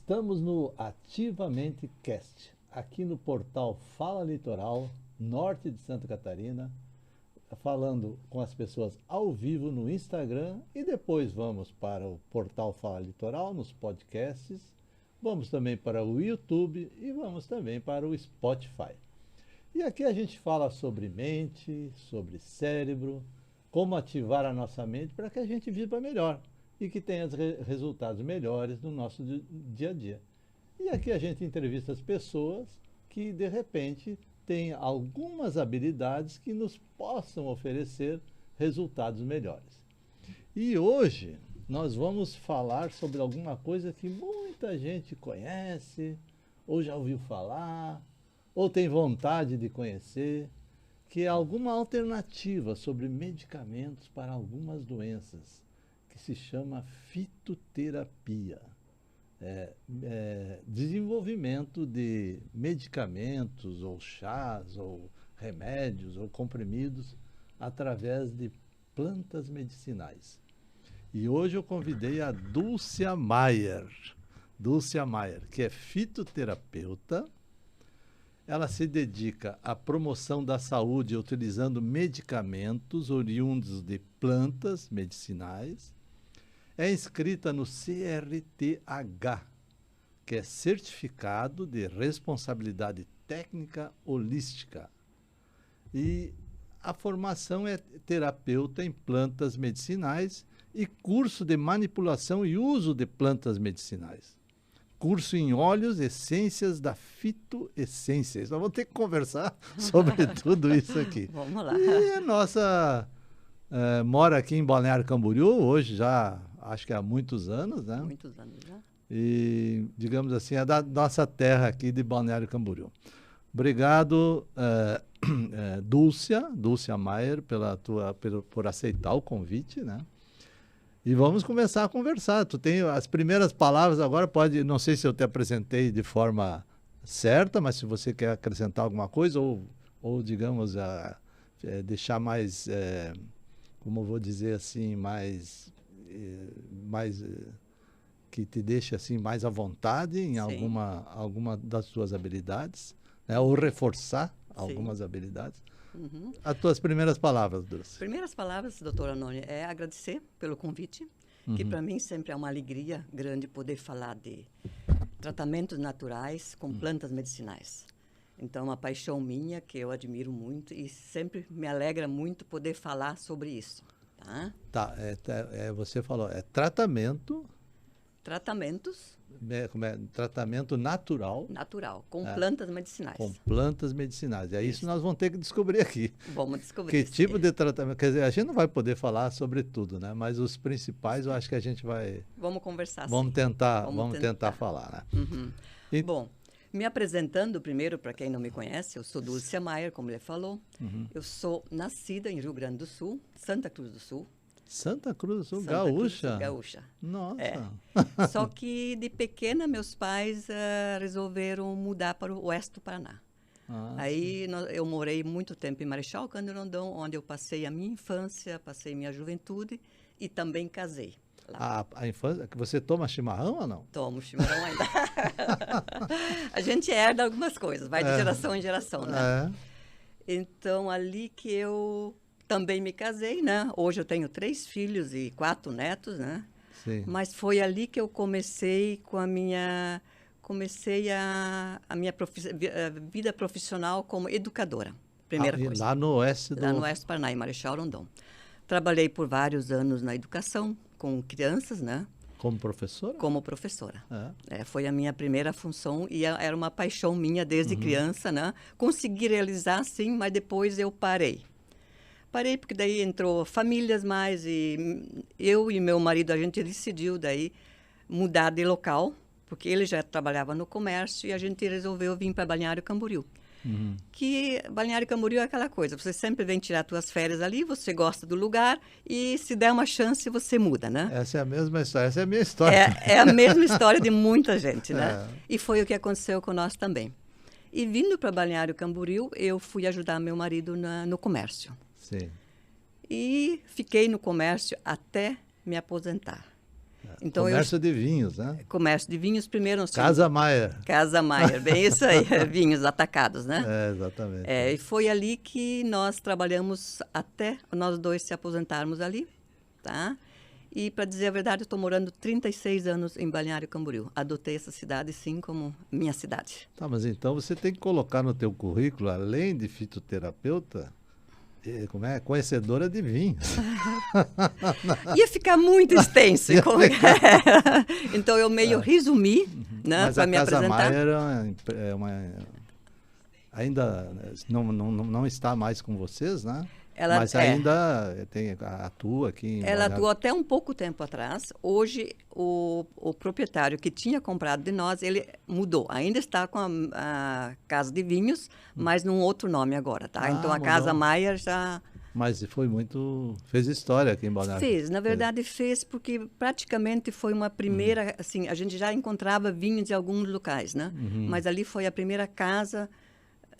Estamos no Ativamente Cast, aqui no portal Fala Litoral, norte de Santa Catarina, falando com as pessoas ao vivo no Instagram e depois vamos para o portal Fala Litoral, nos podcasts, vamos também para o YouTube e vamos também para o Spotify. E aqui a gente fala sobre mente, sobre cérebro, como ativar a nossa mente para que a gente viva melhor e que tenha resultados melhores no nosso dia a dia. E aqui a gente entrevista as pessoas que, de repente, têm algumas habilidades que nos possam oferecer resultados melhores. E hoje nós vamos falar sobre alguma coisa que muita gente conhece, ou já ouviu falar, ou tem vontade de conhecer, que é alguma alternativa sobre medicamentos para algumas doenças, que se chama fitoterapia. Desenvolvimento de medicamentos, ou chás, ou remédios, ou comprimidos, através de plantas medicinais. E hoje eu convidei a Dúlcia Maier, que é fitoterapeuta. Ela se dedica à promoção da saúde utilizando medicamentos oriundos de plantas medicinais. É inscrita no CRTH, que é Certificado de Responsabilidade Técnica Holística. E a formação é terapeuta em plantas medicinais e curso de manipulação e uso de plantas medicinais. Curso em óleos, essências da fitoessências. Nós vamos ter que conversar sobre tudo isso aqui. Vamos lá. E a nossa mora aqui em Balneário Camboriú, hoje já, acho que há muitos anos, né? Muitos anos já. E, digamos assim, é da nossa terra aqui de Balneário Camboriú. Obrigado, Dúlcia Maier, por aceitar o convite, né? E vamos começar a conversar. Tu tem as primeiras palavras agora, não sei se eu te apresentei de forma certa, mas se você quer acrescentar alguma coisa ou digamos, deixar mais, como eu vou dizer assim, mais que te deixe assim mais à vontade em alguma das suas habilidades, né? Ou reforçar algumas habilidades. Uhum. As tuas primeiras palavras, Dulce. Primeiras palavras, doutora Noni, é agradecer pelo convite, que para mim sempre é uma alegria grande poder falar de tratamentos naturais com plantas medicinais. Então, é uma paixão minha que eu admiro muito e sempre me alegra muito poder falar sobre isso. Tá? Você falou, tratamento... Tratamentos... tratamento natural. Natural, com plantas medicinais. Com plantas medicinais. É isso que nós vamos ter que descobrir aqui. Vamos descobrir. Que tipo de tratamento... Quer dizer, a gente não vai poder falar sobre tudo, né? Mas os principais eu acho que a gente vai... Vamos conversar, vamos tentar falar, né? Uhum. Bom, me apresentando primeiro, para quem não me conhece, eu sou Dúlcia Maier, como ele falou. Eu sou nascida em Rio Grande do Sul, Santa Cruz do Sul. Santa Cruz do Sul, Santa gaúcha? Cruz do Sul, gaúcha. Nossa! Só que de pequena meus pais resolveram mudar para o oeste do Paraná. Aí eu morei muito tempo em Marechal Cândido Rondon, onde eu passei a minha infância, passei minha juventude e também casei. A infância, você toma chimarrão ou não? Tomo chimarrão ainda. A gente herda algumas coisas, vai de geração em geração, né? Então, ali que eu também me casei, né? Hoje eu tenho 3 filhos e 4 netos, né? Sim. Mas foi ali que eu comecei com a minha vida profissional como educadora. Primeira coisa. Lá no oeste Lá no oeste do Paraná, em Marechal Rondon. Trabalhei por vários anos na educação, com crianças, né? Como professora? Como professora. Foi a minha primeira função e era uma paixão minha desde criança, né? Consegui realizar, sim, mas depois eu parei. Parei porque daí entrou famílias mais e eu e meu marido, a gente decidiu daí mudar de local, porque ele já trabalhava no comércio e a gente resolveu vir para Balneário Camboriú. Que Balneário Camboriú é aquela coisa, você sempre vem tirar suas férias ali, você gosta do lugar e se der uma chance você muda, né? Essa é a mesma história, essa é a minha história. É a mesma história de muita gente, né? E foi o que aconteceu com nós também. E vindo para Balneário Camboriú, eu fui ajudar meu marido no comércio. Sim. E fiquei no comércio até me aposentar. Então, comércio de vinhos, né? Comércio de vinhos, primeiro... Nós Casa Maier. Casa Maier, bem isso aí, vinhos atacados, né? Exatamente. E foi ali que nós trabalhamos até nós dois se aposentarmos ali, tá? E, para dizer a verdade, eu estou morando 36 anos em Balneário Camboriú. Adotei essa cidade, sim, como minha cidade. Tá, mas então você tem que colocar no teu currículo, além de fitoterapeuta, conhecedora de vinhos. Ia ficar muito extenso. Então, eu meio resumi, né, para me apresentar. Mas a Casa Maier ainda não está mais com vocês, né? Mas ainda atua aqui. Ela atuou até um pouco tempo atrás. Hoje, o proprietário que tinha comprado de nós, ele mudou. Ainda está com a Casa de Vinhos, mas num outro nome agora, tá? Então, a Casa Maier já... Mas fez história aqui em Balneário. Fez, na verdade fez, porque praticamente foi uma primeira, assim, a gente já encontrava vinhos em alguns locais, né? Mas ali foi a primeira casa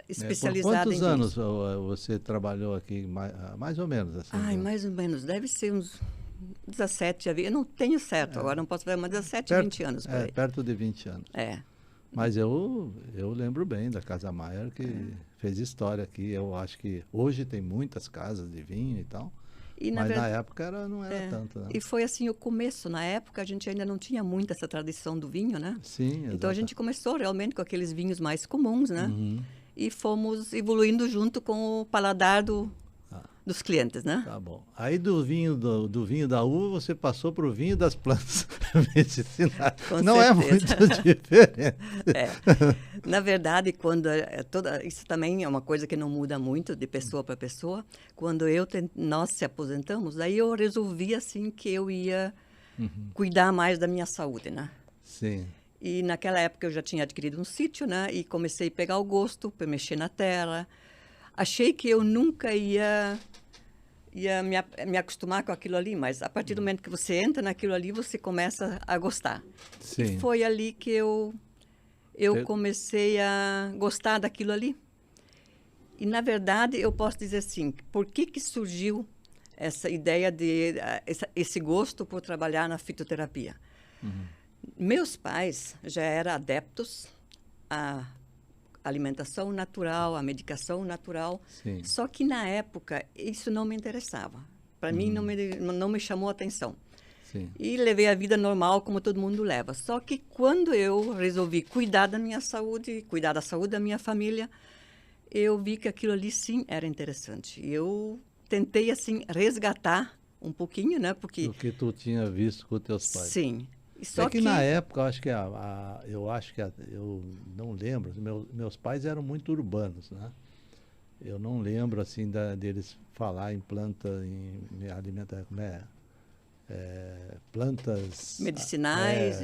especializada em vinhos. Por quantos anos você trabalhou aqui, mais ou menos? Assim, mais ou menos, deve ser uns 17, eu não tenho certo, agora não posso falar, mas 17, 20 anos. Por aí. Perto de 20 anos. Mas eu lembro bem da Casa Maier, que fez história aqui. Eu acho que hoje tem muitas casas de vinho e tal, mas na época não era tanto. Né? E foi assim o começo. Na época, a gente ainda não tinha muito essa tradição do vinho, né? Sim, então, a gente começou realmente com aqueles vinhos mais comuns, né? E fomos evoluindo junto com o paladar dos clientes, né? Tá bom. Aí do vinho da uva, você passou para o vinho das plantas medicinais. Não é muito diferente. Na verdade, isso também é uma coisa que não muda muito de pessoa para pessoa. Quando nós se aposentamos, aí eu resolvi assim que eu ia cuidar mais da minha saúde, né? Sim. E naquela época eu já tinha adquirido um sítio, né? E comecei a pegar o gosto para mexer na terra. Achei que eu nunca ia me acostumar com aquilo ali, mas a partir do momento que você entra naquilo ali, você começa a gostar. Sim. E foi ali que eu comecei a gostar daquilo ali. E, na verdade, eu posso dizer assim, por que surgiu essa ideia esse gosto por trabalhar na fitoterapia? Meus pais já eram adeptos à alimentação natural, à medicação natural. Sim. Só que, na época, isso não me interessava. Para mim, não me chamou a atenção. Sim. E levei a vida normal, como todo mundo leva. Só que, quando eu resolvi cuidar da minha saúde, cuidar da saúde da minha família, eu vi que aquilo ali, sim, era interessante. E eu tentei, assim, resgatar um pouquinho, né? Porque... O que tu tinha visto com os teus pais. Sim. Só que na época, eu acho que eu não lembro, meus pais eram muito urbanos, né? Eu não lembro assim deles falar em planta, em alimentar, plantas medicinais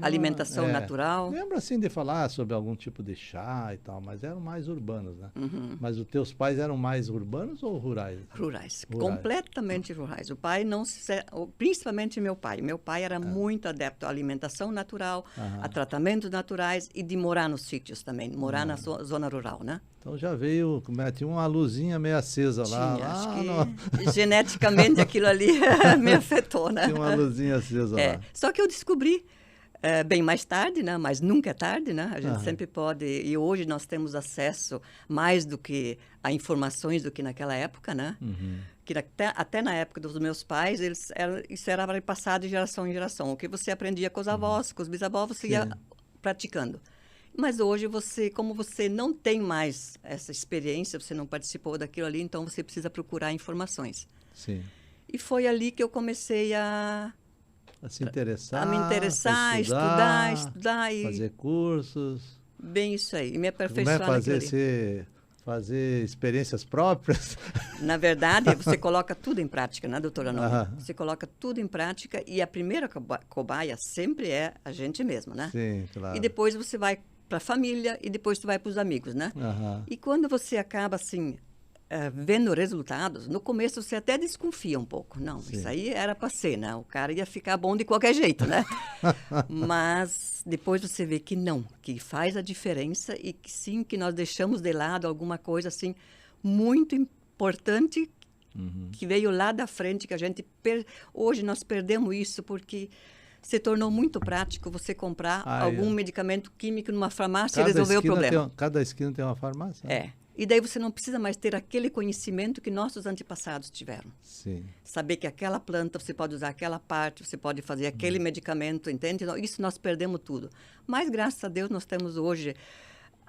alimentação natural. Lembro assim de falar sobre algum tipo de chá e tal, mas eram mais urbanos, né? Mas os teus pais eram mais urbanos ou rurais? Rurais, completamente rurais. O pai principalmente meu pai era muito adepto à alimentação natural, a tratamentos naturais e de morar nos sítios também, morar na zona rural, né? Então já veio, tinha uma luzinha meio acesa lá. Acho que geneticamente aquilo ali me afetou, né? Tinha uma luzinha acesa lá. Só que eu descobri bem mais tarde, né? Mas nunca é tarde, né? A gente sempre pode... E hoje nós temos acesso mais do que a informações do que naquela época, né? Que até na época dos meus pais, isso era passado de geração em geração. O que você aprendia com os avós, com os bisavós, você ia praticando. Mas hoje, como você não tem mais essa experiência, você não participou daquilo ali, então você precisa procurar informações. Sim. E foi ali que eu comecei a se interessar, me interessar, estudar. Fazer cursos. Bem isso aí, e me aperfeiçoar naquilo ali. Fazer experiências próprias. Na verdade, você coloca tudo em prática, né, doutora Nora? Você coloca tudo em prática e a primeira cobaia sempre é a gente mesmo, né? Sim, claro. E depois você vai para a família e depois tu vai para os amigos, né? E quando você acaba, assim, vendo resultados, no começo você até desconfia um pouco. Não, isso aí era para ser, né? O cara ia ficar bom de qualquer jeito, né? Mas depois você vê que não, que faz a diferença e que sim, que nós deixamos de lado alguma coisa, assim, muito importante que veio lá da frente, que a gente... Hoje nós perdemos isso porque se tornou muito prático você comprar algum medicamento químico numa farmácia e resolver o problema. Cada esquina tem uma farmácia? Né? É. E daí você não precisa mais ter aquele conhecimento que nossos antepassados tiveram. Sim. Saber que aquela planta, você pode usar aquela parte, você pode fazer aquele medicamento, entende? Isso nós perdemos tudo. Mas, graças a Deus, nós temos hoje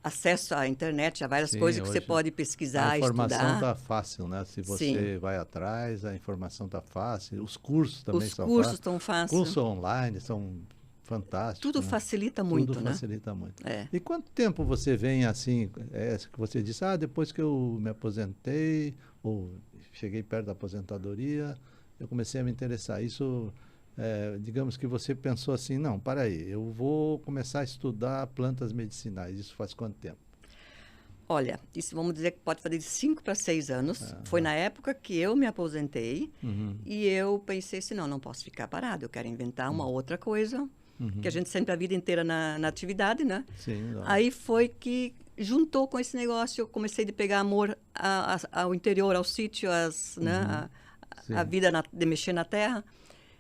acesso à internet, a várias coisas que você pode pesquisar, estudar. A informação está fácil, né? Se você vai atrás, a informação está fácil. Os cursos também são fáceis. Os cursos estão fáceis. Cursos online são fantásticos. Tudo facilita muito, Tudo né? facilita muito. É. E quanto tempo você vem assim, que você disse, depois que eu me aposentei, ou cheguei perto da aposentadoria, eu comecei a me interessar. Isso, digamos que você pensou assim, não, para aí, eu vou começar a estudar plantas medicinais. Isso faz quanto tempo? Olha, isso vamos dizer que pode fazer de 5 para 6 anos. Foi na época que eu me aposentei e eu pensei assim, não posso ficar parado, eu quero inventar uma outra coisa, que a gente sempre a vida inteira na atividade, né? Sim. Aí foi que juntou com esse negócio, eu comecei a pegar amor ao interior, ao sítio, né? a vida de mexer na terra.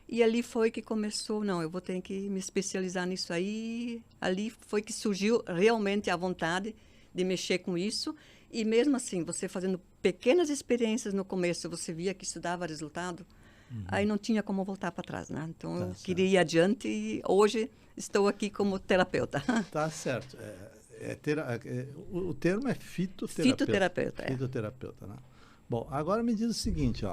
E ali foi que começou, eu vou ter que me especializar nisso aí. Ali foi que surgiu realmente a vontade de mexer com isso. E mesmo assim, você fazendo pequenas experiências no começo, você via que isso dava resultado, aí não tinha como voltar para trás, né? Então, eu queria ir adiante e hoje estou aqui como terapeuta. Tá certo. O termo é fitoterapeuta. Fitoterapeuta, Fitoterapeuta, né? Bom, agora me diz o seguinte,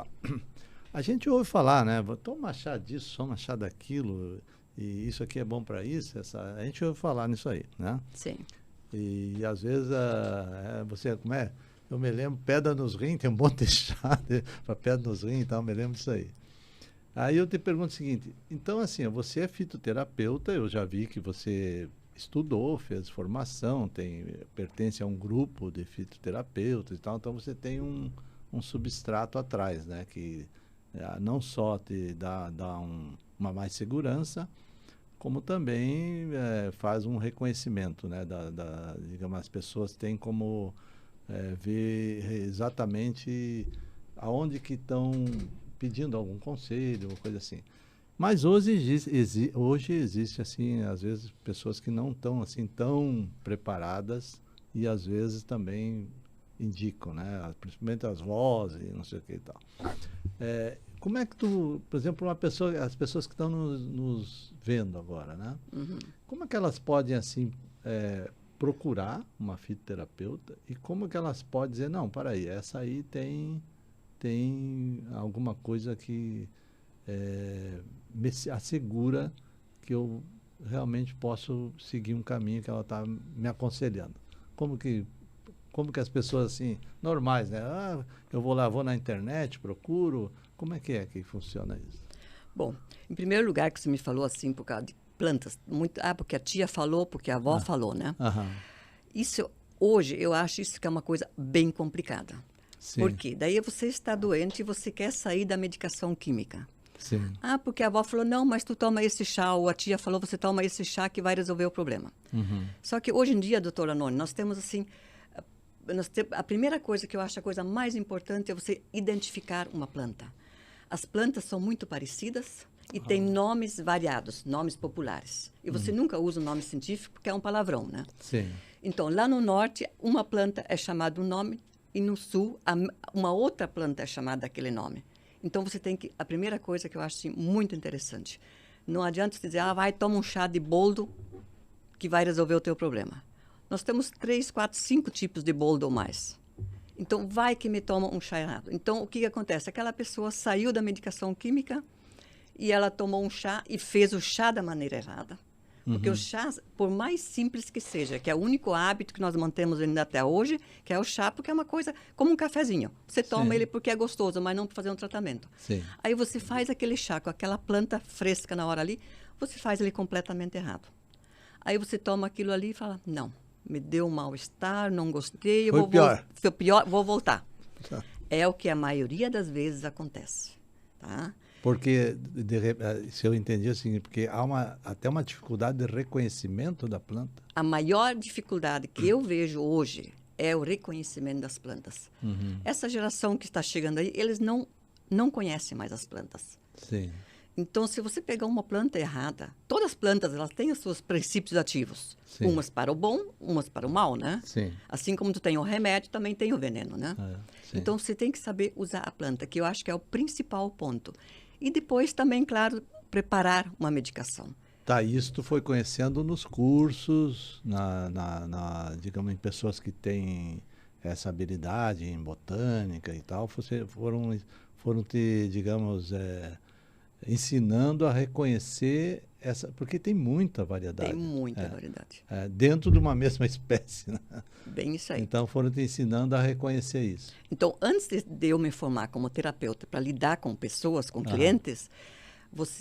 a gente ouve falar, né? Toma chá disso, toma chá daquilo, e isso aqui é bom para isso, a gente ouve falar nisso aí, né? Sim. E às vezes eu me lembro, pedra nos rins, tem um monte de chá para pedra nos rins e tal, me lembro disso aí. Aí eu te pergunto o seguinte, então assim, você é fitoterapeuta, eu já vi que você estudou, fez formação, pertence a um grupo de fitoterapeutas e tal, então você tem um substrato atrás, né, que não só te dá uma mais segurança, como também faz um reconhecimento, né, digamos, as pessoas têm como ver exatamente aonde que estão pedindo algum conselho, ou coisa assim. Mas hoje existe, assim, às vezes, pessoas que não estão assim tão preparadas e às vezes também indicam, né, principalmente as vozes e não sei o que e tal. Como é que por exemplo, as pessoas que estão nos vendo agora, né? Como é que elas podem, assim, procurar uma fitoterapeuta e como que elas podem dizer, não, para aí, essa aí tem alguma coisa que me assegura que eu realmente posso seguir um caminho que ela está me aconselhando. Como que as pessoas, assim, normais, né? Eu vou na internet, procuro. Como é que funciona isso? Bom, em primeiro lugar, que você me falou assim, por causa de plantas, porque a tia falou, porque a avó falou, né? Isso, hoje, eu acho isso que é uma coisa bem complicada. Sim. Por quê? Daí você está doente e você quer sair da medicação química. Sim. Porque a avó falou, não, mas tu toma esse chá, ou a tia falou, você toma esse chá que vai resolver o problema. Só que hoje em dia, doutora Noni, nós temos assim, a primeira coisa que eu acho a coisa mais importante é você identificar uma planta. As plantas são muito parecidas e têm nomes variados, nomes populares. E você nunca usa o nome científico porque é um palavrão, né? Sim. Então, lá no norte, uma planta é chamada um nome e no sul, uma outra planta é chamada daquele nome. Então, você tem que... A primeira coisa que eu acho assim, muito interessante, não adianta você dizer, vai, toma um chá de boldo que vai resolver o teu problema. Nós temos 3, 4, 5 tipos de boldo ou mais. Então, vai que me toma um chá errado. Então, o que acontece? Aquela pessoa saiu da medicação química e ela tomou um chá e fez o chá da maneira errada. Porque o chá, por mais simples que seja, que é o único hábito que nós mantemos ainda até hoje, que é o chá, porque é uma coisa como um cafezinho. Você toma ele porque é gostoso, mas não para fazer um tratamento. Sim. Aí você faz aquele chá com aquela planta fresca na hora ali, você faz ele completamente errado. Aí você toma aquilo ali e fala, não, me deu um mal-estar, não gostei, foi pior, vou voltar. Tá. É o que a maioria das vezes acontece, tá? Porque, se eu entendi assim, porque há até uma dificuldade de reconhecimento da planta. A maior dificuldade que eu vejo hoje é o reconhecimento das plantas. Essa geração que está chegando aí, eles não conhecem mais as plantas. Sim. Então, se você pegar uma planta errada, todas as plantas elas têm os seus princípios ativos. Sim. Umas para o bom, umas para o mal, né? Sim. Assim como tu tem o remédio, também tem o veneno, né? Sim. Então, você tem que saber usar a planta, que eu acho que é o principal ponto. E depois também, claro, preparar uma medicação. Tá, isso tu foi conhecendo nos cursos, digamos, em pessoas que têm essa habilidade em botânica e tal, foram te, digamos, ensinando a reconhecer essa, porque tem muita variedade. Tem muita variedade. Dentro de uma mesma espécie, né? Bem isso aí. Então foram te ensinando a reconhecer isso. Então, antes de eu me formar como terapeuta para lidar com pessoas, com clientes,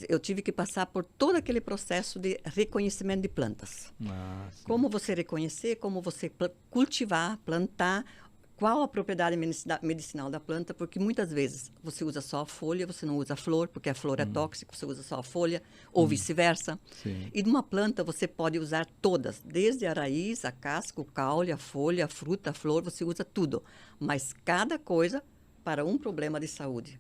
eu tive que passar por todo aquele processo de reconhecimento de plantas. Como você reconhecer, como você cultivar, plantar, qual a propriedade medicinal da planta, porque muitas vezes você usa só a folha, você não usa a flor, porque a flor é tóxica, você usa só a folha, ou vice-versa. E de uma planta você pode usar todas, desde a raiz, a casca, o caule, a folha, a fruta, a flor, você usa tudo. Mas cada coisa para um problema de saúde.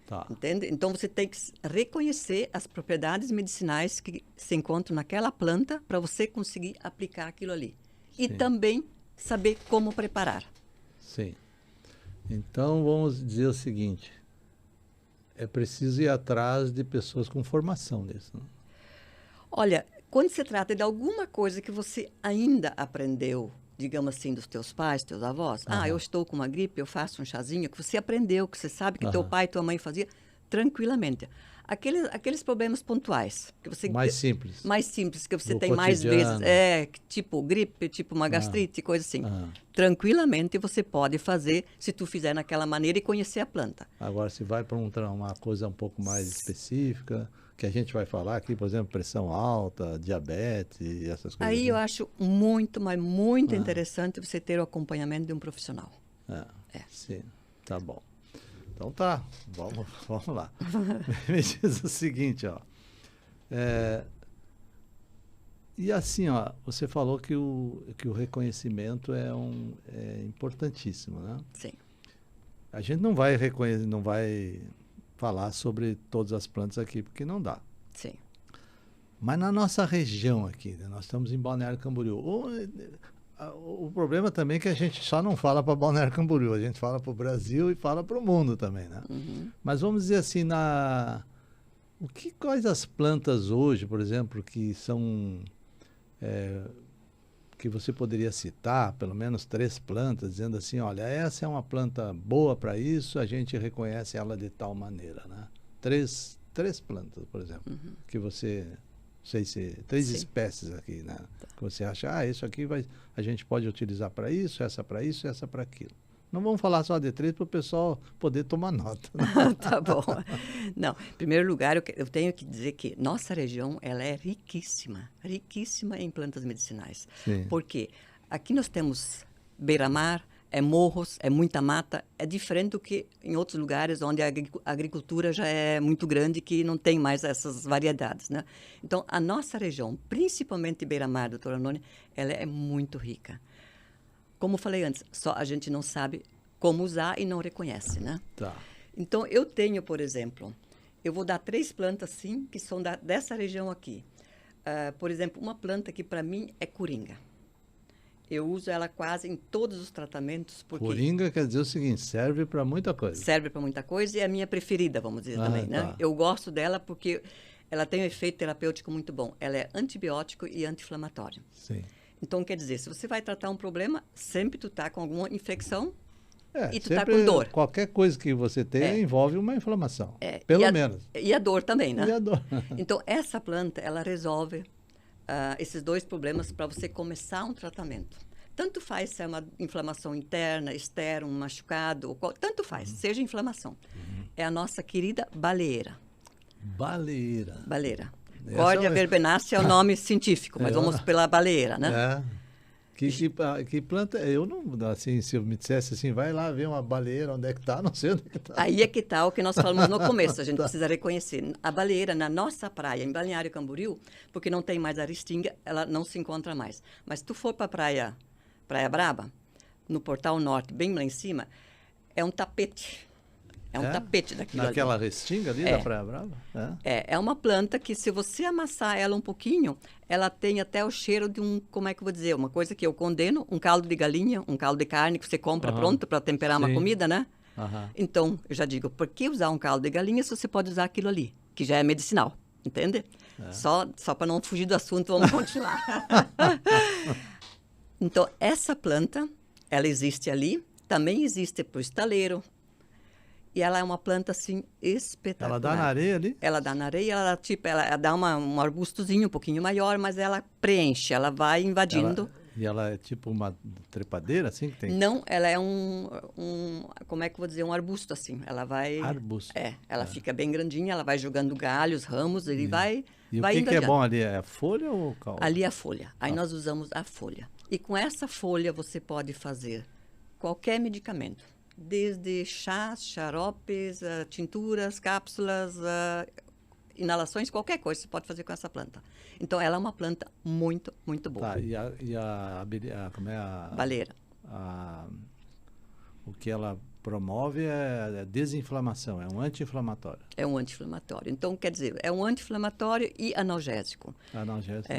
Tá. Entende? Então, você tem que reconhecer as propriedades medicinais que se encontram naquela planta para você conseguir aplicar aquilo ali. E também saber como preparar. Sim. Então, vamos dizer o seguinte, é preciso ir atrás de pessoas com formação nisso. Né? Olha, quando se trata de alguma coisa que você ainda aprendeu, digamos assim, dos teus pais, teus avós, eu estou com uma gripe, eu faço um chazinho, que você aprendeu, que você sabe que teu pai e tua mãe fazia, tranquilamente. Aqueles problemas pontuais. Que você, mais simples. Mais simples, que você do tem cotidiano. mais vezes. Tipo gripe, tipo uma gastrite, coisa assim. Tranquilamente você pode fazer, se tu fizer naquela maneira e conhecer a planta. Agora, se vai para uma coisa um pouco mais específica, que a gente vai falar aqui, por exemplo, pressão alta, diabetes e essas coisas. Aí eu acho muito, mas muito interessante você ter o acompanhamento de um profissional. Sim, tá bom. Então tá, vamos lá. Me diz o seguinte, ó. E assim, ó, você falou que o reconhecimento é importantíssimo, né? Sim. A gente não vai falar sobre todas as plantas aqui, porque não dá. Sim. Mas na nossa região aqui, né, nós estamos em Balneário Camboriú. O problema também é que a gente só não fala para Balneário Camboriú, a gente fala para o Brasil e fala para o mundo também, né? Mas vamos dizer assim, quais as plantas hoje, por exemplo, que são que você poderia citar, pelo menos 3 plantas, dizendo assim, olha, essa é uma planta boa para isso, a gente reconhece ela de tal maneira, né? 3 plantas, por exemplo, que você... Não sei se 3 espécies aqui, né? Que você acha, isso aqui a gente pode utilizar para isso, essa para aquilo. Não vamos falar só de 3 para o pessoal poder tomar nota. Né? Tá bom. Não, em primeiro lugar, eu tenho que dizer que nossa região ela é riquíssima em plantas medicinais. Sim. Porque aqui nós temos beira-mar, morros, muita mata, é diferente do que em outros lugares onde a agricultura já é muito grande, que não tem mais essas variedades, né? Então, a nossa região, principalmente beira-mar, doutora Noni, ela é muito rica. Como eu falei antes, só a gente não sabe como usar e não reconhece, né? Tá. Então, eu tenho, por exemplo, eu vou dar 3 plantas, sim, que são dessa região aqui. Por exemplo, uma planta que, para mim, é coringa. Eu uso ela quase em todos os tratamentos. Porque coringa quer dizer o seguinte, serve para muita coisa. Serve para muita coisa e é a minha preferida, vamos dizer também, né? Tá. Eu gosto dela porque ela tem um efeito terapêutico muito bom. Ela é antibiótico e anti-inflamatório. Sim. Então, quer dizer, se você vai tratar um problema, sempre tu tá com alguma infecção e tu tá com dor. Qualquer coisa que você tenha envolve uma inflamação, pelo menos. E a dor também, né? E a dor. Então, essa planta, ela resolve esses 2 problemas para você começar um tratamento. Tanto faz se é uma inflamação interna, externa, um machucado, tanto faz, seja inflamação. É a nossa querida baleeira. Baleeira. Cordia verbenácea é o nome científico, mas vamos pela baleeira, né? Que planta, eu não, assim, se eu me dissesse assim, vai lá ver uma baleeira, onde é que está, não sei onde é que está. Aí é que está o que nós falamos no começo, a gente precisa reconhecer. A baleeira, na nossa praia, em Balneário Camboriú, porque não tem mais a restinga, ela não se encontra mais. Mas se tu for para a Praia Braba, no Portal Norte, bem lá em cima, é um tapete. É um tapete daquilo Naquela ali. restinga ali da Praia Brava? É uma planta que, se você amassar ela um pouquinho, ela tem até o cheiro de como é que eu vou dizer? Uma coisa que eu condeno, um caldo de galinha, um caldo de carne que você compra pronto para temperar uma comida, né? Então, eu já digo, por que usar um caldo de galinha se você pode usar aquilo ali, que já é medicinal, entende? Só para não fugir do assunto, vamos continuar. Então, essa planta, ela existe ali, também existe para o estaleiro, e ela é uma planta, assim, espetacular. Ela dá na areia ali? Ela dá na areia, ela dá um arbustozinho um pouquinho maior, mas ela preenche, ela vai invadindo. E ela é tipo uma trepadeira, assim? Que tem... Não, ela é como é que eu vou dizer? Um arbusto, assim. Ela vai... Arbusto. Ela fica bem grandinha, ela vai jogando galhos, ramos, ele vai... E vai o que é bom ali? É a folha ou o caule? Ali é a folha. Aí nós usamos a folha. E com essa folha você pode fazer qualquer medicamento. Desde chás, xaropes, tinturas, cápsulas, inalações, qualquer coisa você pode fazer com essa planta. Então, ela é uma planta muito, muito boa. Tá, como é a... Baleira. O que ela promove é desinflamação, é um anti-inflamatório. É um anti-inflamatório. Então, quer dizer, é um anti-inflamatório e analgésico. Analgésico.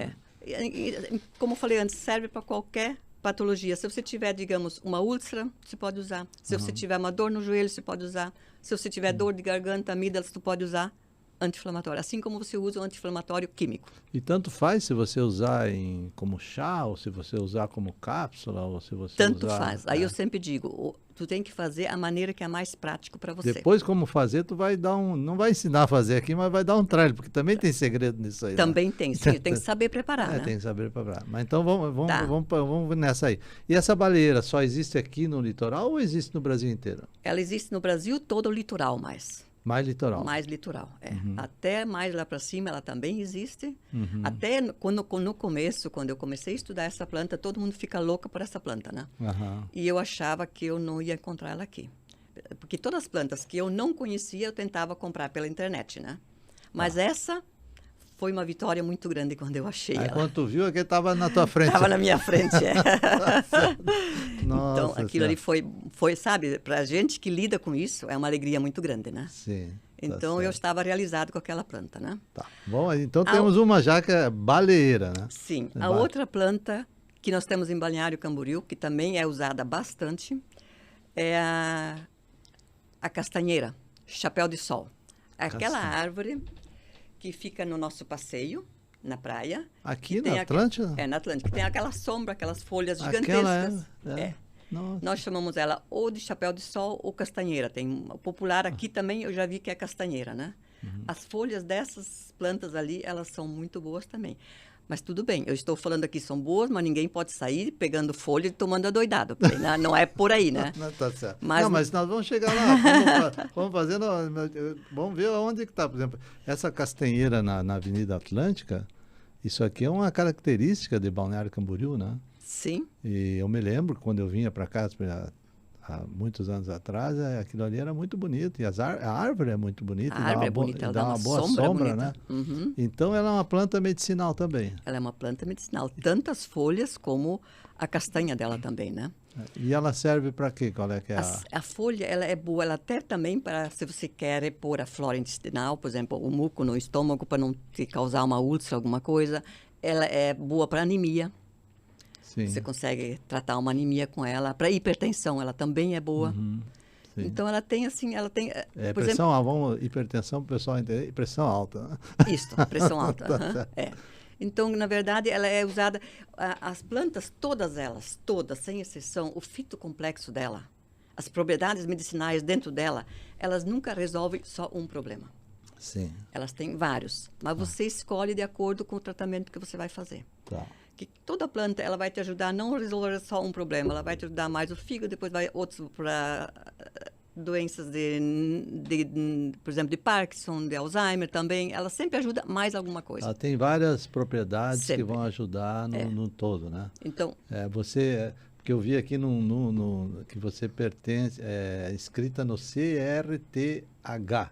Como eu falei antes, serve para qualquer patologia. Se você tiver, digamos, uma úlcera, você pode usar. Se você tiver uma dor no joelho, você pode usar. Se você tiver dor de garganta, amígdalas, você pode usar anti-inflamatório. Assim como você usa o anti-inflamatório químico. E tanto faz se você usar como chá, ou se você usar como cápsula, ou se você tanto faz. Aí eu sempre digo, tu tem que fazer a maneira que é mais prático para você. Depois, como fazer, tu vai dar não vai ensinar a fazer aqui, mas vai dar um trailer, porque também tem segredo nisso aí. Também né? tem, sim. Tem que saber preparar, né? Tem que saber preparar. Mas então vamos nessa aí. E essa baleira só existe aqui no litoral ou existe no Brasil inteiro? Ela existe no Brasil todo o litoral mais. Mais litoral. Mais litoral, Até mais lá para cima ela também existe. Até no começo, quando eu comecei a estudar essa planta, todo mundo fica louca por essa planta, né? E eu achava que eu não ia encontrar ela aqui. Porque todas as plantas que eu não conhecia, eu tentava comprar pela internet, né? Mas essa foi uma vitória muito grande quando eu achei ela. Quando tu viu, é que estava na tua frente. Estava na minha frente, Nossa, então, aquilo ali foi, sabe, para a gente que lida com isso, é uma alegria muito grande, né? Sim. Então, eu estava realizado com aquela planta, né? Tá. Bom, então temos uma já que é baleeira, né? Sim. A outra planta que nós temos em Balneário Camboriú, que também é usada bastante, é a castanheira, chapéu de sol. Aquela árvore que fica no nosso passeio, na praia. Aqui na Atlântida? Na Atlântida, que tem aquela sombra, aquelas folhas gigantescas. Nós chamamos ela ou de chapéu de sol ou castanheira. Tem o popular aqui também, eu já vi que é castanheira, né? As folhas dessas plantas ali, elas são muito boas também. Mas tudo bem, eu estou falando aqui, são boas, mas ninguém pode sair pegando folha e tomando adoidado. Não é por aí, né? Não, tá certo. Mas nós vamos chegar lá, vamos ver onde que está. Por exemplo, essa castanheira na Avenida Atlântica, isso aqui é uma característica de Balneário Camboriú, né? Sim. E eu me lembro, quando eu vinha para cá há muitos anos atrás, aquilo ali era muito bonito. E a árvore é muito bonita. A árvore é bonita, ela dá uma boa sombra, né? Então, ela é uma planta medicinal também. Ela é uma planta medicinal. Tanto as folhas como a castanha dela também, né? E ela serve para quê? Qual é que é a folha, ela é boa. Ela até também para, se você quer pôr a flora intestinal, por exemplo, o muco no estômago para não te causar uma úlcera, alguma coisa. Ela é boa para anemia. Sim. Você consegue tratar uma anemia com ela. Para hipertensão, ela também é boa. Então, ela tem assim, por exemplo, hipertensão, o pessoal entende, pressão alta. Né? Isso, pressão alta. Então, na verdade, ela é usada... As plantas, todas elas, sem exceção, o fitocomplexo dela, as propriedades medicinais dentro dela, elas nunca resolvem só um problema. Sim. Elas têm vários, mas você escolhe de acordo com o tratamento que você vai fazer. Tá. Que toda planta, ela vai te ajudar a não resolver só um problema, ela vai te ajudar mais o fígado, depois vai outros para doenças por exemplo, de Parkinson, de Alzheimer também, ela sempre ajuda mais alguma coisa. Ela tem várias propriedades que vão ajudar no todo, né? Então... porque eu vi aqui que você pertence, escrita no CRTH,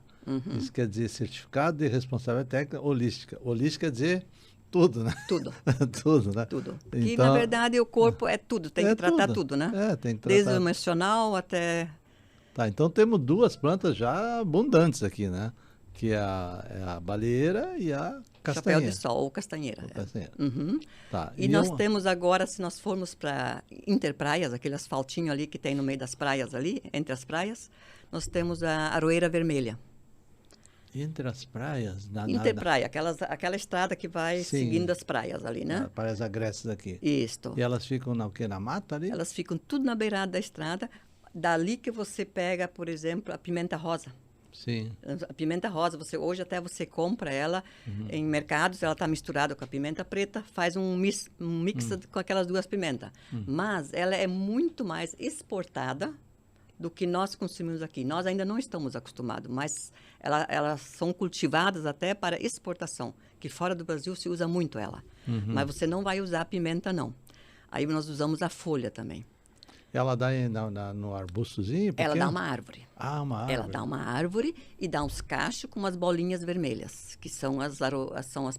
isso quer dizer Certificado de Responsabilidade Técnica Holística. Holística quer dizer... Tudo, né? Tudo. Tudo, né? Tudo. E, na verdade, o corpo é tudo. Tem que tratar tudo, né? Tem que tratar. Desde o emocional até Tá, então temos duas plantas já abundantes aqui, né? Que é a baleeira e a castanheira. Chapéu de sol ou castanheira. Ou castanheira. Uhum. Tá. E nós temos agora, se nós formos para Interpraias, aquele asfaltinho ali que tem no meio das praias ali, entre as praias, nós temos a aroeira vermelha. Entre as praias? Interpraia, aquela estrada que vai seguindo as praias ali, né? Praias agrestes aqui. Isto. E elas ficam na mata ali? Elas ficam tudo na beirada da estrada. Dali que você pega, por exemplo, a pimenta rosa. Sim. A pimenta rosa, hoje até você compra ela em mercados, ela está misturada com a pimenta preta, faz um mix com aquelas duas pimentas. Mas ela é muito mais exportada do que nós consumimos aqui. Nós ainda não estamos acostumados, mas elas são cultivadas até para exportação, que fora do Brasil se usa muito ela. Mas você não vai usar a pimenta, não. Aí nós usamos a folha também. Ela dá no arbustozinho? Ela dá uma árvore. Ah, uma árvore. Ela dá uma árvore e dá uns cachos com umas bolinhas vermelhas, que são as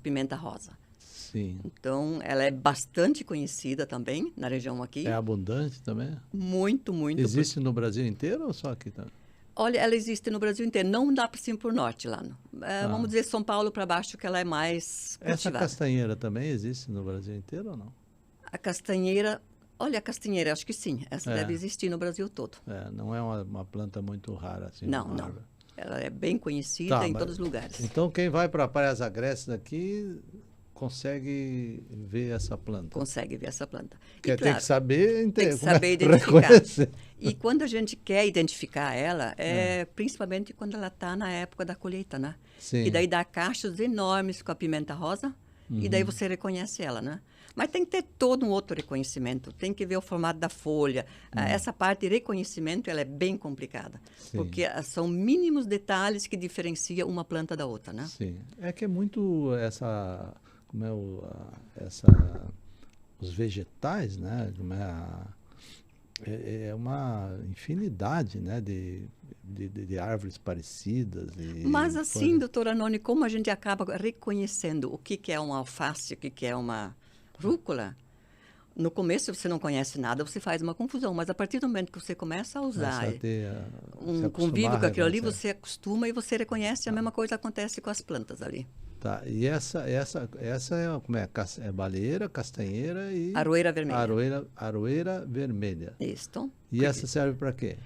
pimenta rosa. Sim. Então, ela é bastante conhecida também na região aqui. É abundante também? Muito, muito. Existe no Brasil inteiro ou só aqui também? Olha, ela existe no Brasil inteiro. Não dá para cima para o norte lá. Vamos dizer São Paulo para baixo, que ela é mais cultivada. Essa castanheira também existe no Brasil inteiro ou não? A castanheira... Olha, a castanheira, acho que sim. Essa deve existir no Brasil todo. Não é uma planta muito rara assim. Não. Ela é bem conhecida em todos os lugares. Então, quem vai para Praias Agrestes aqui consegue ver essa planta? Consegue ver essa planta. Porque tem que saber, tem que saber identificar. Reconhecer. E quando a gente quer identificar ela, principalmente quando ela está na época da colheita, né? Sim. E daí dá cachos enormes com a pimenta rosa, e daí você reconhece ela, né? Mas tem que ter todo um outro reconhecimento. Tem que ver o formato da folha. Essa parte de reconhecimento ela é bem complicada. Sim. Porque são mínimos detalhes que diferenciam uma planta da outra, né? Sim. É que é muito os vegetais, né? É uma infinidade, né? De árvores parecidas. Mas assim, doutor Anoni, como a gente acaba reconhecendo o que é uma alface, o que é uma rúcula, no começo você não conhece nada, você faz uma confusão, mas a partir do momento que você começa a usar um convívio com aquilo ali, você acostuma e você reconhece, a mesma coisa acontece com as plantas ali. Tá, e essa como é? É baleeira, castanheira e... Aroeira vermelha. Aroeira vermelha. Isso. E essa serve para quê?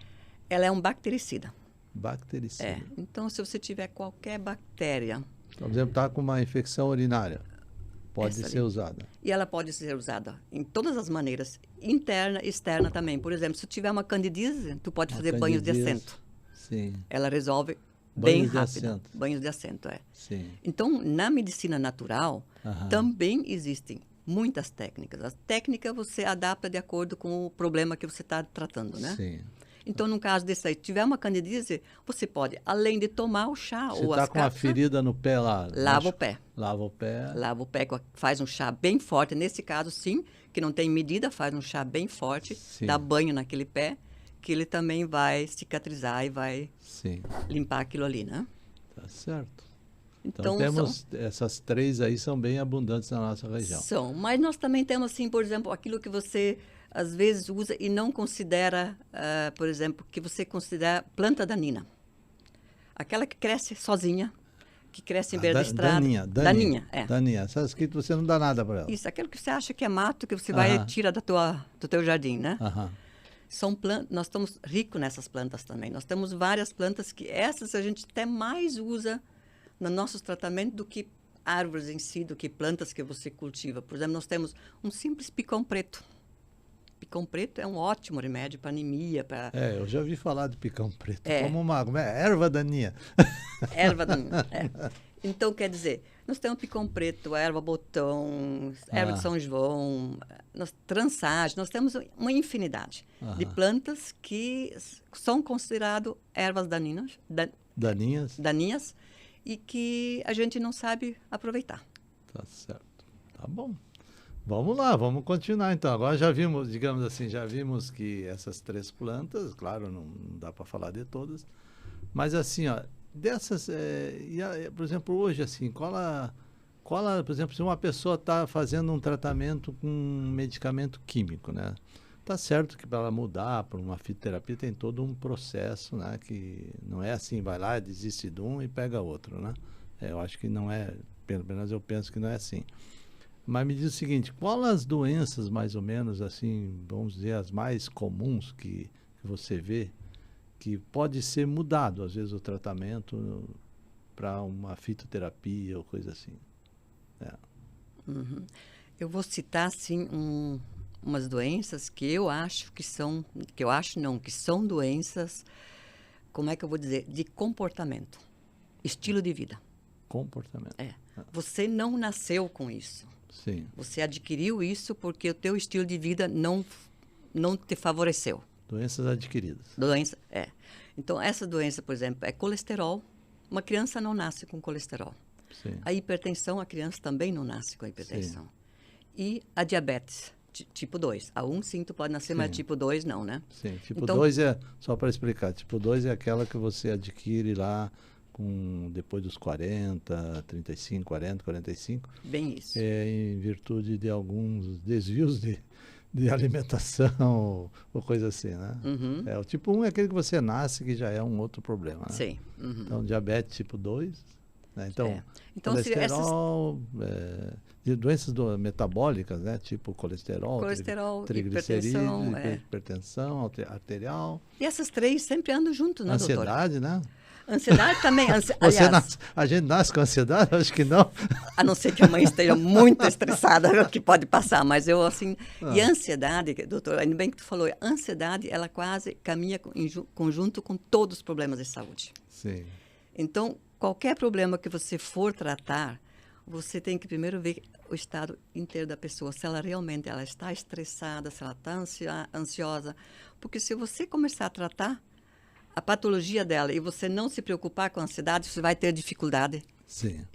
Ela é um bactericida. Bactericida. Então se você tiver qualquer bactéria... Por exemplo, está com uma infecção urinária. Pode ser usada. E ela pode ser usada em todas as maneiras, interna e externa também. Por exemplo, se tiver uma candidíase, tu pode fazer banhos de assento. Sim. Ela resolve banhos bem rápido. Banhos de assento, Sim. Então, na medicina natural, também existem muitas técnicas. A técnica você adapta de acordo com o problema que você está tratando, né? Sim. Então, no caso desse aí, se tiver uma candidíase, você pode, além de tomar o chá ou as cápsulas... Você está com uma ferida no pé lá. Lava o pé. Lava o pé. Lava o pé, faz um chá bem forte. Nesse caso, sim, que não tem medida, faz um chá bem forte, dá banho naquele pé, que ele também vai cicatrizar e vai limpar aquilo ali, né? Tá certo. Então temos essas três aí são bem abundantes na nossa região. São, mas nós também temos, assim, por exemplo, aquilo que você... às vezes usa e não considera, por exemplo, que você considera planta daninha. Aquela que cresce sozinha, que cresce em beira da estrada. Daninha. Daninha. Essas que você não dá nada para ela. Isso, aquilo que você acha que é mato, que você vai e tira do teu jardim, né? São plantas, nós estamos ricos nessas plantas também. Nós temos várias plantas que essas a gente até mais usa nos nossos tratamentos do que árvores em si, do que plantas que você cultiva. Por exemplo, nós temos um simples picão preto. Picão preto é um ótimo remédio para anemia. Eu já ouvi falar de picão preto como uma erva daninha. Erva daninha, Então, quer dizer, nós temos picão preto, erva botão, erva de São João, trançagem, nós temos uma infinidade de plantas que são consideradas ervas daninhas e que a gente não sabe aproveitar. Tá certo. Tá bom. Vamos lá, vamos continuar então. Agora já vimos, digamos assim, que essas três plantas, claro, não dá para falar de todas, mas assim, ó, dessas, por exemplo, hoje assim, por exemplo, se uma pessoa está fazendo um tratamento com um medicamento químico, né? Tá certo que para ela mudar para uma fitoterapia tem todo um processo, né? Que não é assim, vai lá, desiste de um e pega outro, né? Eu acho que não é, pelo menos eu penso que não é assim. Mas me diz o seguinte, qual as doenças mais ou menos assim, vamos dizer, as mais comuns que você vê, que pode ser mudado, às vezes, o tratamento para uma fitoterapia ou coisa assim? Uhum. Eu vou citar, assim, umas doenças que eu acho que são, que eu acho não, que são doenças, como é que eu vou dizer, de comportamento, estilo de vida. Comportamento. Você não nasceu com isso. Sim. Você adquiriu isso porque o teu estilo de vida não te favoreceu. Doenças adquiridas. Então, essa doença, por exemplo, é colesterol. Uma criança não nasce com colesterol. Sim. A hipertensão, a criança também não nasce com a hipertensão. Sim. E a diabetes, tipo 2. A 1, sim, tu pode nascer, mas tipo 2 não, né? Sim, tipo então, 2 é, só para explicar, tipo 2 é aquela que você adquire lá depois dos 40, 35, 40, 45. Bem isso. Em virtude de alguns desvios de alimentação ou coisa assim, né? Uhum. O tipo 1 é aquele que você nasce, que já é um outro problema, né? Sim. Uhum. Então, diabetes tipo 2, né? Então colesterol, doenças metabólicas, né? Tipo colesterol, triglicerídeos, hipertensão arterial. E essas três sempre andam juntos, né, doutor? Ansiedade, né? Ansiedade também. Aliás, a gente nasce com ansiedade? Acho que não. A não ser que a mãe esteja muito estressada, que pode passar, mas eu assim... E a ansiedade, doutor, ainda bem que tu falou, a ansiedade, ela quase caminha em conjunto com todos os problemas de saúde. Sim. Então, qualquer problema que você for tratar, você tem que primeiro ver o estado inteiro da pessoa, se ela realmente está estressada, se ela está ansiosa. Porque se você começar a tratar a patologia dela e você não se preocupar com a ansiedade, você vai ter dificuldade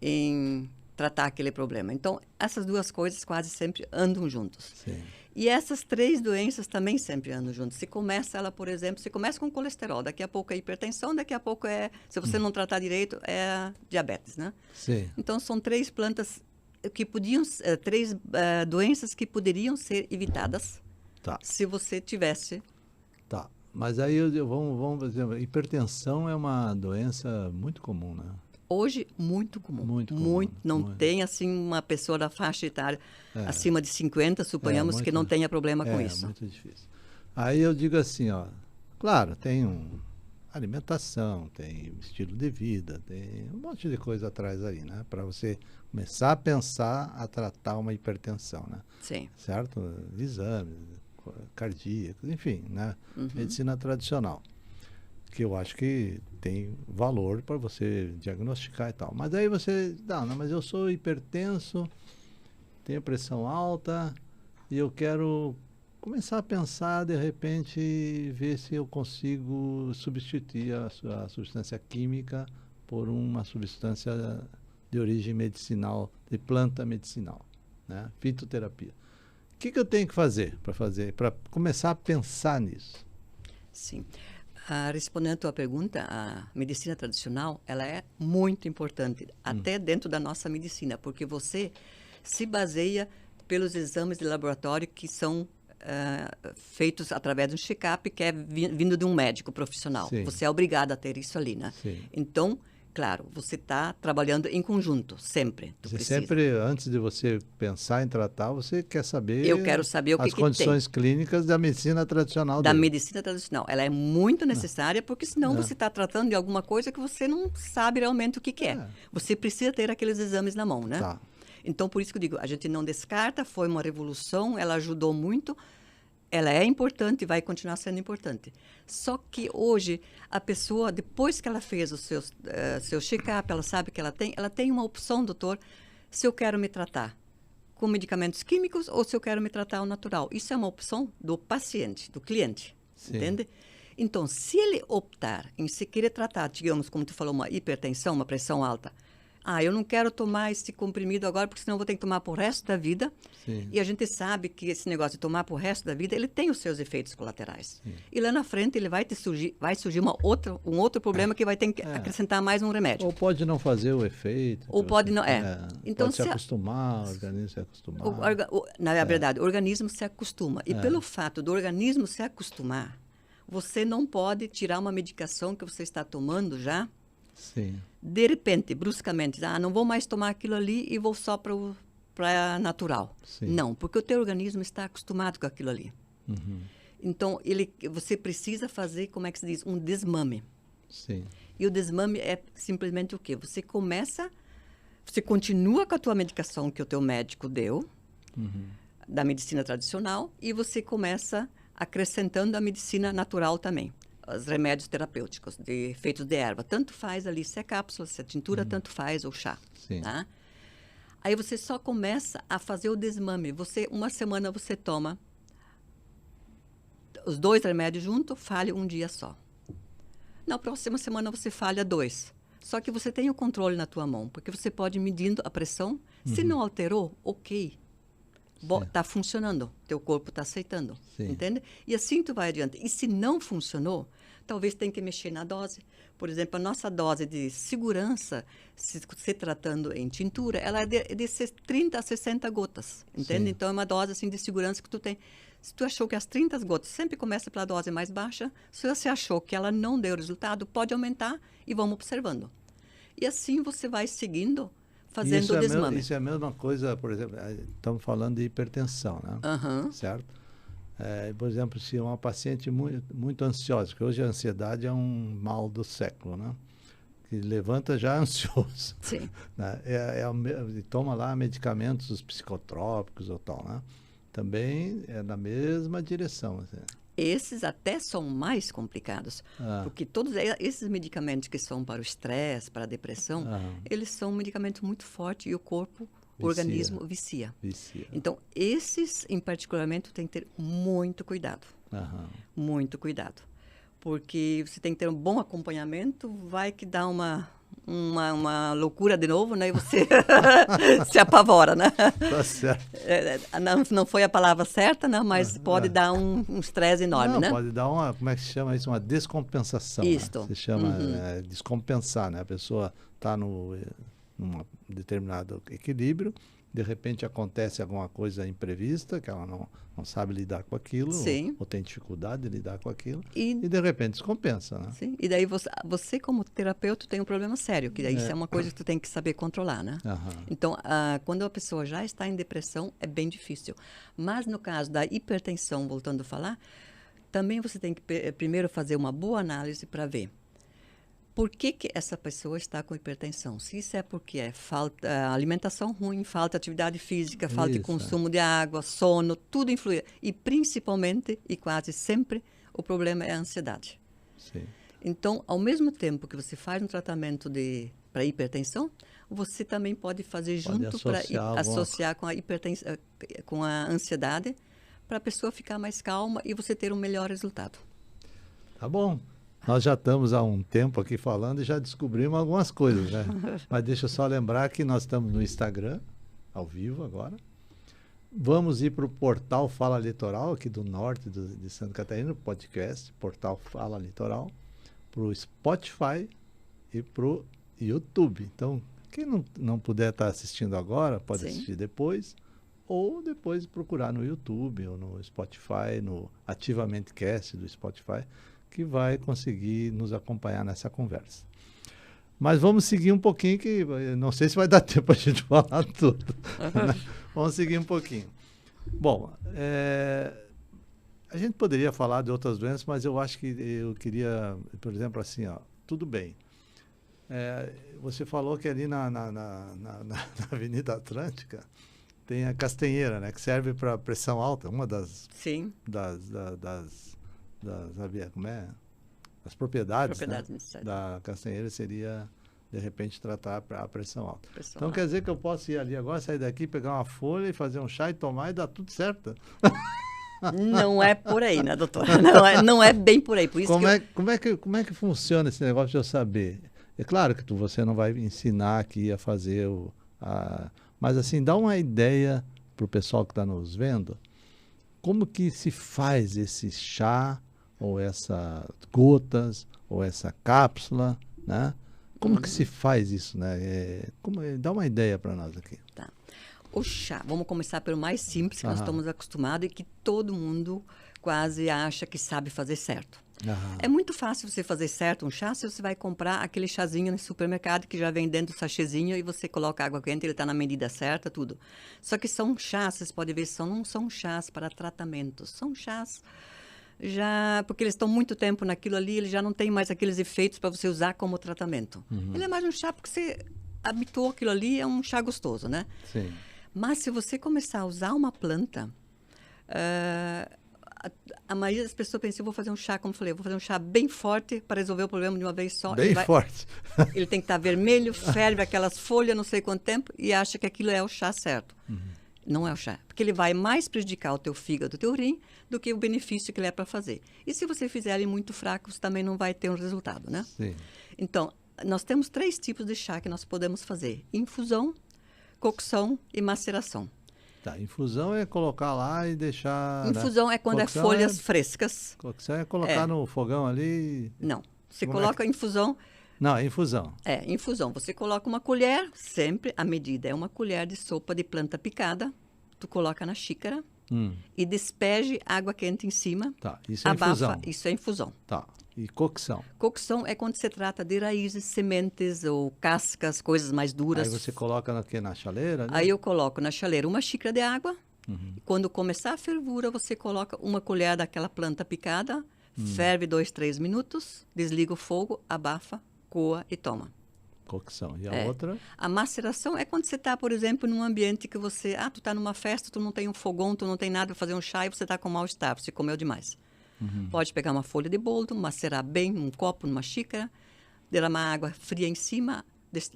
em tratar aquele problema. Então, essas duas coisas quase sempre andam juntos. Sim. E essas três doenças também sempre andam juntos. Se começa ela, por exemplo, se começa com colesterol, daqui a pouco é hipertensão, daqui a pouco se você não tratar direito, é diabetes, né? Sim. Então, são três plantas que três doenças que poderiam ser evitadas se você tivesse. Tá. Mas aí vamos dizer, hipertensão é uma doença muito comum, né? Hoje, muito comum. Muito comum. Não tem, assim, uma pessoa da faixa etária acima de 50, suponhamos que não tenha problema com isso. É muito difícil. Aí eu digo assim, ó, claro, tem alimentação, tem estilo de vida, tem um monte de coisa atrás aí, né? Para você começar a pensar a tratar uma hipertensão, né? Sim. Certo? Exames cardíacos, enfim, né? Uhum. Medicina tradicional, que eu acho que tem valor para você diagnosticar e tal. Mas aí você, não, mas eu sou hipertenso, tenho pressão alta e eu quero começar a pensar, de repente, ver se eu consigo substituir a substância química por uma substância de origem medicinal, de planta medicinal, né? Fitoterapia. O que eu tenho que fazer para começar a pensar nisso? Sim. Respondendo a tua pergunta, a medicina tradicional, ela é muito importante, até dentro da nossa medicina, porque você se baseia pelos exames de laboratório que são feitos através de um check-up que é vindo de um médico profissional. Sim. Você é obrigado a ter isso ali, né? Sim. Então, claro, você está trabalhando em conjunto, sempre. Sempre, antes de você pensar em tratar, você quer saber... Eu quero saber o as condições clínicas da medicina tradicional. Da medicina tradicional. Ela é muito necessária, porque senão você está tratando de alguma coisa que você não sabe realmente o que é. Você precisa ter aqueles exames na mão, né? Tá. Então, por isso que eu digo, a gente não descarta, foi uma revolução, ela ajudou muito, ela é importante e vai continuar sendo importante. Só que hoje, a pessoa, depois que ela fez o seu check-up, ela sabe que ela tem uma opção, doutor, se eu quero me tratar com medicamentos químicos ou se eu quero me tratar ao natural. Isso é uma opção do paciente, do cliente, entende? Então, se ele optar em se querer tratar, digamos, como tu falou, uma hipertensão, uma pressão alta, eu não quero tomar esse comprimido agora, porque senão eu vou ter que tomar pro resto da vida. Sim. E a gente sabe que esse negócio de tomar pro resto da vida, ele tem os seus efeitos colaterais. Sim. E lá na frente ele vai surgir um outro problema que vai ter que acrescentar mais um remédio. Ou pode não fazer o efeito. Ou pode não, Então, pode se acostumar, o organismo se acostumar. Na verdade, o organismo se acostuma. E pelo fato do organismo se acostumar, você não pode tirar uma medicação que você está tomando já. Sim. De repente, bruscamente, não vou mais tomar aquilo ali e vou só para natural. Sim. Não, porque o teu organismo está acostumado com aquilo ali. Uhum. Então, você precisa fazer, como é que se diz, um desmame. Sim. E o desmame é simplesmente o quê? Você continua com a tua medicação que o teu médico deu, da medicina tradicional, e você começa acrescentando a medicina natural também. Os remédios terapêuticos feitos de erva. Tanto faz ali se é cápsula, se é tintura, tanto faz, ou chá. Sim. Tá? Aí você só começa a fazer o desmame. Uma semana você toma os 2 remédios juntos, falha um dia só. Na próxima semana você falha 2. Só que você tem o controle na tua mão, porque você pode ir medindo a pressão. Se não alterou, ok. Está funcionando, teu corpo está aceitando, entende? E assim tu vai adiante. E se não funcionou, talvez tenha que mexer na dose. Por exemplo, a nossa dose de segurança, se tratando em tintura, ela é de 30 a 60 gotas, entende? Sim. Então, é uma dose assim, de segurança que tu tem. Se tu achou que as 30 gotas sempre começa pela dose mais baixa, se você achou que ela não deu resultado, pode aumentar e vamos observando. E assim você vai seguindo, fazendo o desmame. Isso é a mesma coisa, por exemplo, estamos falando de hipertensão, né? Certo? Por exemplo, se uma paciente muito ansiosa, porque hoje a ansiedade é um mal do século, né? Que levanta já ansioso. Sim. Né? Toma lá medicamentos, os psicotrópicos ou tal, né? Também é na mesma direção. Assim. Esses até são mais complicados, porque todos esses medicamentos que são para o estresse, para a depressão, eles são medicamentos muito fortes e o corpo, o organismo vicia. Então, esses em particularmente tem que ter muito cuidado. Muito cuidado. Porque você tem que ter um bom acompanhamento, vai que dá uma loucura de novo, né? E você se apavora, né? Tá certo. Não foi a palavra certa, né? Mas pode dar um estresse enorme, né? Pode dar como é que se chama isso? Uma descompensação. Isso. Né? Se chama descompensar, né? A pessoa está num determinado equilíbrio, de repente acontece alguma coisa imprevista, que ela não sabe lidar com aquilo, ou tem dificuldade de lidar com aquilo, e de repente descompensa, né? Sim, e daí você como terapeuta tem um problema sério, que daí isso é uma coisa que tu tem que saber controlar, né? Então, quando a pessoa já está em depressão, é bem difícil. Mas no caso da hipertensão, voltando a falar, também você tem que primeiro fazer uma boa análise para ver por que essa pessoa está com hipertensão. Se isso é porque é falta alimentação ruim, falta atividade física, falta de consumo de água, sono, tudo influi. E principalmente, e quase sempre, o problema é a ansiedade. Sim. Então, ao mesmo tempo que você faz um tratamento para hipertensão, você também pode fazer junto para associar com a hipertensão, com a ansiedade, para a pessoa ficar mais calma e você ter um melhor resultado. Tá bom. Nós já estamos há um tempo aqui falando e já descobrimos algumas coisas, né? Mas deixa eu só lembrar que nós estamos no Instagram, ao vivo agora. Vamos ir para o portal Fala Litoral, aqui do norte de Santa Catarina, podcast, portal Fala Litoral, para o Spotify e para o YouTube. Então, quem não puder estar assistindo agora, pode assistir depois, ou depois procurar no YouTube ou no Spotify, no Ativamente Cast do Spotify, que vai conseguir nos acompanhar nessa conversa. Mas vamos seguir um pouquinho, que não sei se vai dar tempo a gente falar tudo. Né? Vamos seguir um pouquinho. Bom, a gente poderia falar de outras doenças, mas eu acho que eu queria, por exemplo, assim, tudo bem. Você falou que ali na Avenida Atlântica tem a castanheira, né, que serve para pressão alta, uma das... Sim. Como é? As propriedades né, necessárias da castanheira seria, de repente, tratar a pressão alta. Então, quer dizer que eu posso ir ali agora, sair daqui, pegar uma folha e fazer um chá e tomar e dar tudo certo? Não é por aí, né, doutora? Não é bem por aí. Por isso como é que funciona esse negócio de eu saber? É claro que você não vai ensinar aqui a fazer mas assim, dá uma ideia para o pessoal que está nos vendo, como que se faz esse chá, ou essas gotas, ou essa cápsula, né? Como que se faz isso, né? Dá uma ideia para nós aqui. Tá. O chá, vamos começar pelo mais simples, que nós estamos acostumados e que todo mundo quase acha que sabe fazer certo. É muito fácil você fazer certo um chá se você vai comprar aquele chazinho no supermercado que já vem dentro do sachêzinho e você coloca água quente, ele está na medida certa, tudo. Só que são chás, vocês podem ver, não são chás para tratamentos, são chás já, porque eles estão muito tempo naquilo ali, ele já não tem mais aqueles efeitos para você usar como tratamento. Ele é mais um chá porque você habituou aquilo ali, é um chá gostoso, né? Sim. Mas se você começar a usar uma planta, a maioria das pessoas pensa, eu vou fazer um chá, como eu falei, eu vou fazer um chá bem forte para resolver o problema de uma vez só. Bem forte. Ele tem que estar vermelho, ferve aquelas folhas não sei quanto tempo e acha que aquilo é o chá certo. Não é o chá, porque ele vai mais prejudicar o teu fígado, o teu rim, do que o benefício que ele é para fazer. E se você fizer ele muito fraco, você também não vai ter um resultado, né? Sim. Então, nós temos 3 tipos de chá que nós podemos fazer: infusão, cocção e maceração. Tá, infusão é colocar lá e deixar... Infusão, né? É quando Cocção é folhas frescas. Cocção é colocar no fogão ali... Não, você Como coloca infusão... Não, é infusão. Infusão. Você coloca uma colher, sempre a medida é uma colher de sopa de planta picada, tu coloca na xícara e despeje água quente em cima. Tá, isso é abafa, infusão. isso é infusão. Tá, e cocção? Cocção é quando se trata de raízes, sementes ou cascas, coisas mais duras. Aí você coloca na chaleira? Né? Aí eu coloco na chaleira uma xícara de água. E quando começar a fervura, você coloca uma colher daquela planta picada, ferve 2, 3 minutos, desliga o fogo, abafa, coa e toma. Cocção. E a outra? A maceração é quando você está, por exemplo, num ambiente que você... tu está numa festa, tu não tem um fogão, tu não tem nada para fazer um chá e você está com mal-estar, você comeu demais. Pode pegar uma folha de boldo, macerar bem num copo, numa xícara, derramar água fria em cima,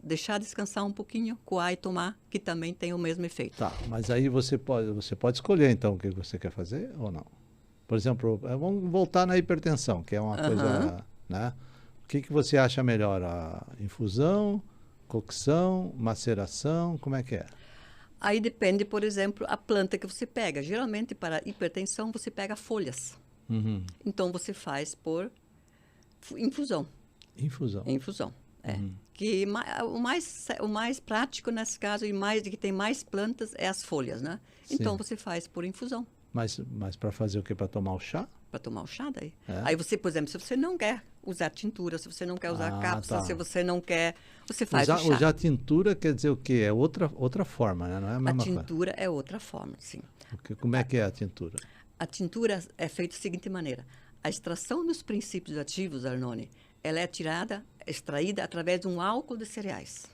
deixar descansar um pouquinho, coar e tomar, que também tem o mesmo efeito. Tá, mas aí você pode escolher, então, o que você quer fazer ou não? Por exemplo, vamos voltar na hipertensão, que é uma coisa... né? O que você acha melhor? A infusão, cocção, maceração, como é que é? Aí depende, por exemplo, a planta que você pega. Geralmente, para hipertensão, você pega folhas. Então, você faz por infusão. Infusão. Infusão, Que o mais prático nesse caso, e que tem mais plantas, é as folhas, né? Sim. Então, você faz por infusão. Mas para fazer o quê? Para tomar o chá? Para tomar o chá daí. Aí você, por exemplo, se você não quer usar tintura, se você não quer usar cápsula, se você não quer, você faz o chá. Usar tintura quer dizer o quê? É outra forma, né? Não é a mesma coisa. A tintura é outra forma, sim. Como é que é a tintura? A tintura é feita da seguinte maneira. A extração dos princípios ativos, Arnone, ela é extraída através de um álcool de cereais.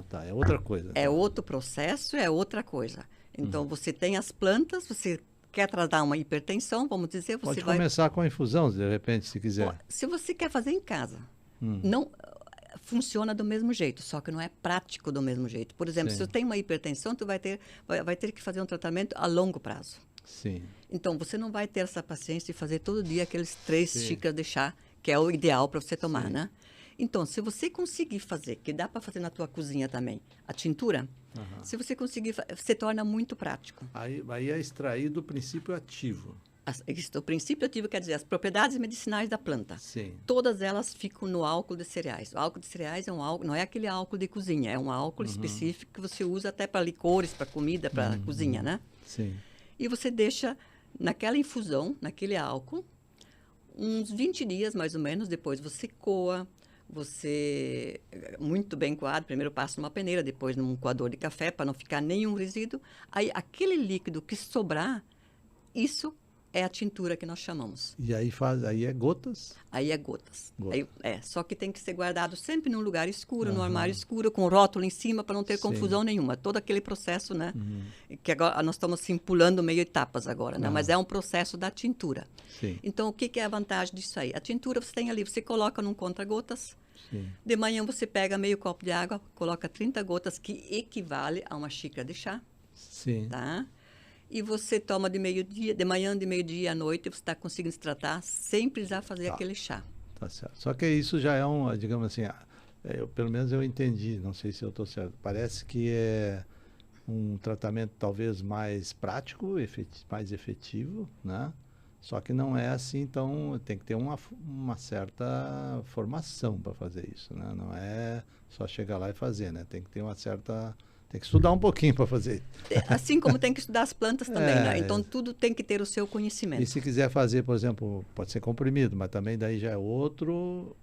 Tá. É outra coisa. É outro processo, é outra coisa. Então, você tem as plantas, você quer tratar uma hipertensão, vamos dizer, você vai... começar com a infusão, de repente, se quiser. Se você quer fazer em casa, não funciona do mesmo jeito, só que não é prático do mesmo jeito. Por exemplo, se você tem uma hipertensão, tu vai ter que fazer um tratamento a longo prazo. Sim. Então, você não vai ter essa paciência de fazer todo dia aqueles 3 xícaras de chá, que é o ideal para você tomar, né? Então, se você conseguir fazer, que dá para fazer na tua cozinha também, a tintura, se você conseguir, se torna muito prático. Aí é extraído o princípio ativo. O princípio ativo quer dizer as propriedades medicinais da planta. Sim. Todas elas ficam no álcool de cereais. O álcool de cereais é um álcool, não é aquele álcool de cozinha, é um álcool específico que você usa até para licores, para comida, para cozinha, né? Sim. E você deixa naquela infusão, naquele álcool, uns 20 dias mais ou menos, depois você coa, você, muito bem coado, primeiro passa numa peneira, depois num coador de café, para não ficar nenhum resíduo. Aí, aquele líquido que sobrar, isso é a tintura que nós chamamos. E aí é gotas? Aí é gotas. Aí, só que tem que ser guardado sempre num lugar escuro, num armário escuro, com rótulo em cima, para não ter confusão nenhuma. Todo aquele processo, né? Que agora nós estamos assim, pulando meio etapas agora, né? Mas é um processo da tintura. Sim. Então, o que é a vantagem disso aí? A tintura você tem ali, você coloca num conta-gotas. Sim. De manhã você pega meio copo de água, coloca 30 gotas, que equivale a uma xícara de chá. Sim. Tá? E você toma de meio-dia, de manhã, de meio-dia à noite, você está conseguindo se tratar sem precisar fazer aquele chá. Tá certo. Só que isso já é digamos assim, pelo menos eu entendi, não sei se eu estou certo. Parece que é um tratamento talvez mais prático, mais efetivo, né? Só que não é assim, então tem que ter uma certa formação para fazer isso, né? Não é só chegar lá e fazer, né? Tem que ter tem que estudar um pouquinho para fazer. Assim como tem que estudar as plantas também, né? Então tudo tem que ter o seu conhecimento. E se quiser fazer, por exemplo, pode ser comprimido, mas também daí já é outro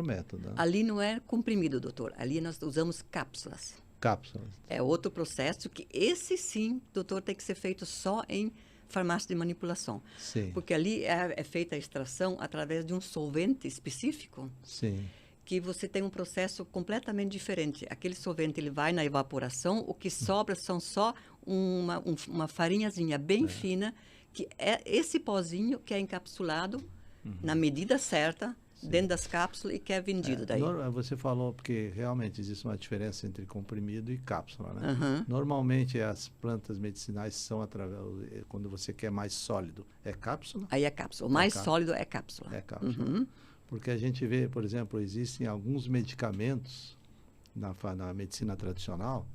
método. Né? Ali não é comprimido, doutor. Ali nós usamos cápsulas. Cápsulas. É outro processo que esse sim, doutor, tem que ser feito só em farmácia de manipulação. Sim. Porque ali é feita a extração através de um solvente específico. Sim. Que você tem um processo completamente diferente. Aquele solvente ele vai na evaporação, o que sobra são só uma farinhazinha bem fina, que é esse pozinho que é encapsulado na medida certa, dentro das cápsulas e que é vendido daí. Você falou porque realmente existe uma diferença entre comprimido e cápsula, né? Uhum. Normalmente as plantas medicinais são quando você quer mais sólido, é cápsula? Aí é cápsula. O mais sólido é cápsula. É cápsula. Uhum. Porque a gente vê, por exemplo, existem alguns medicamentos na medicina tradicional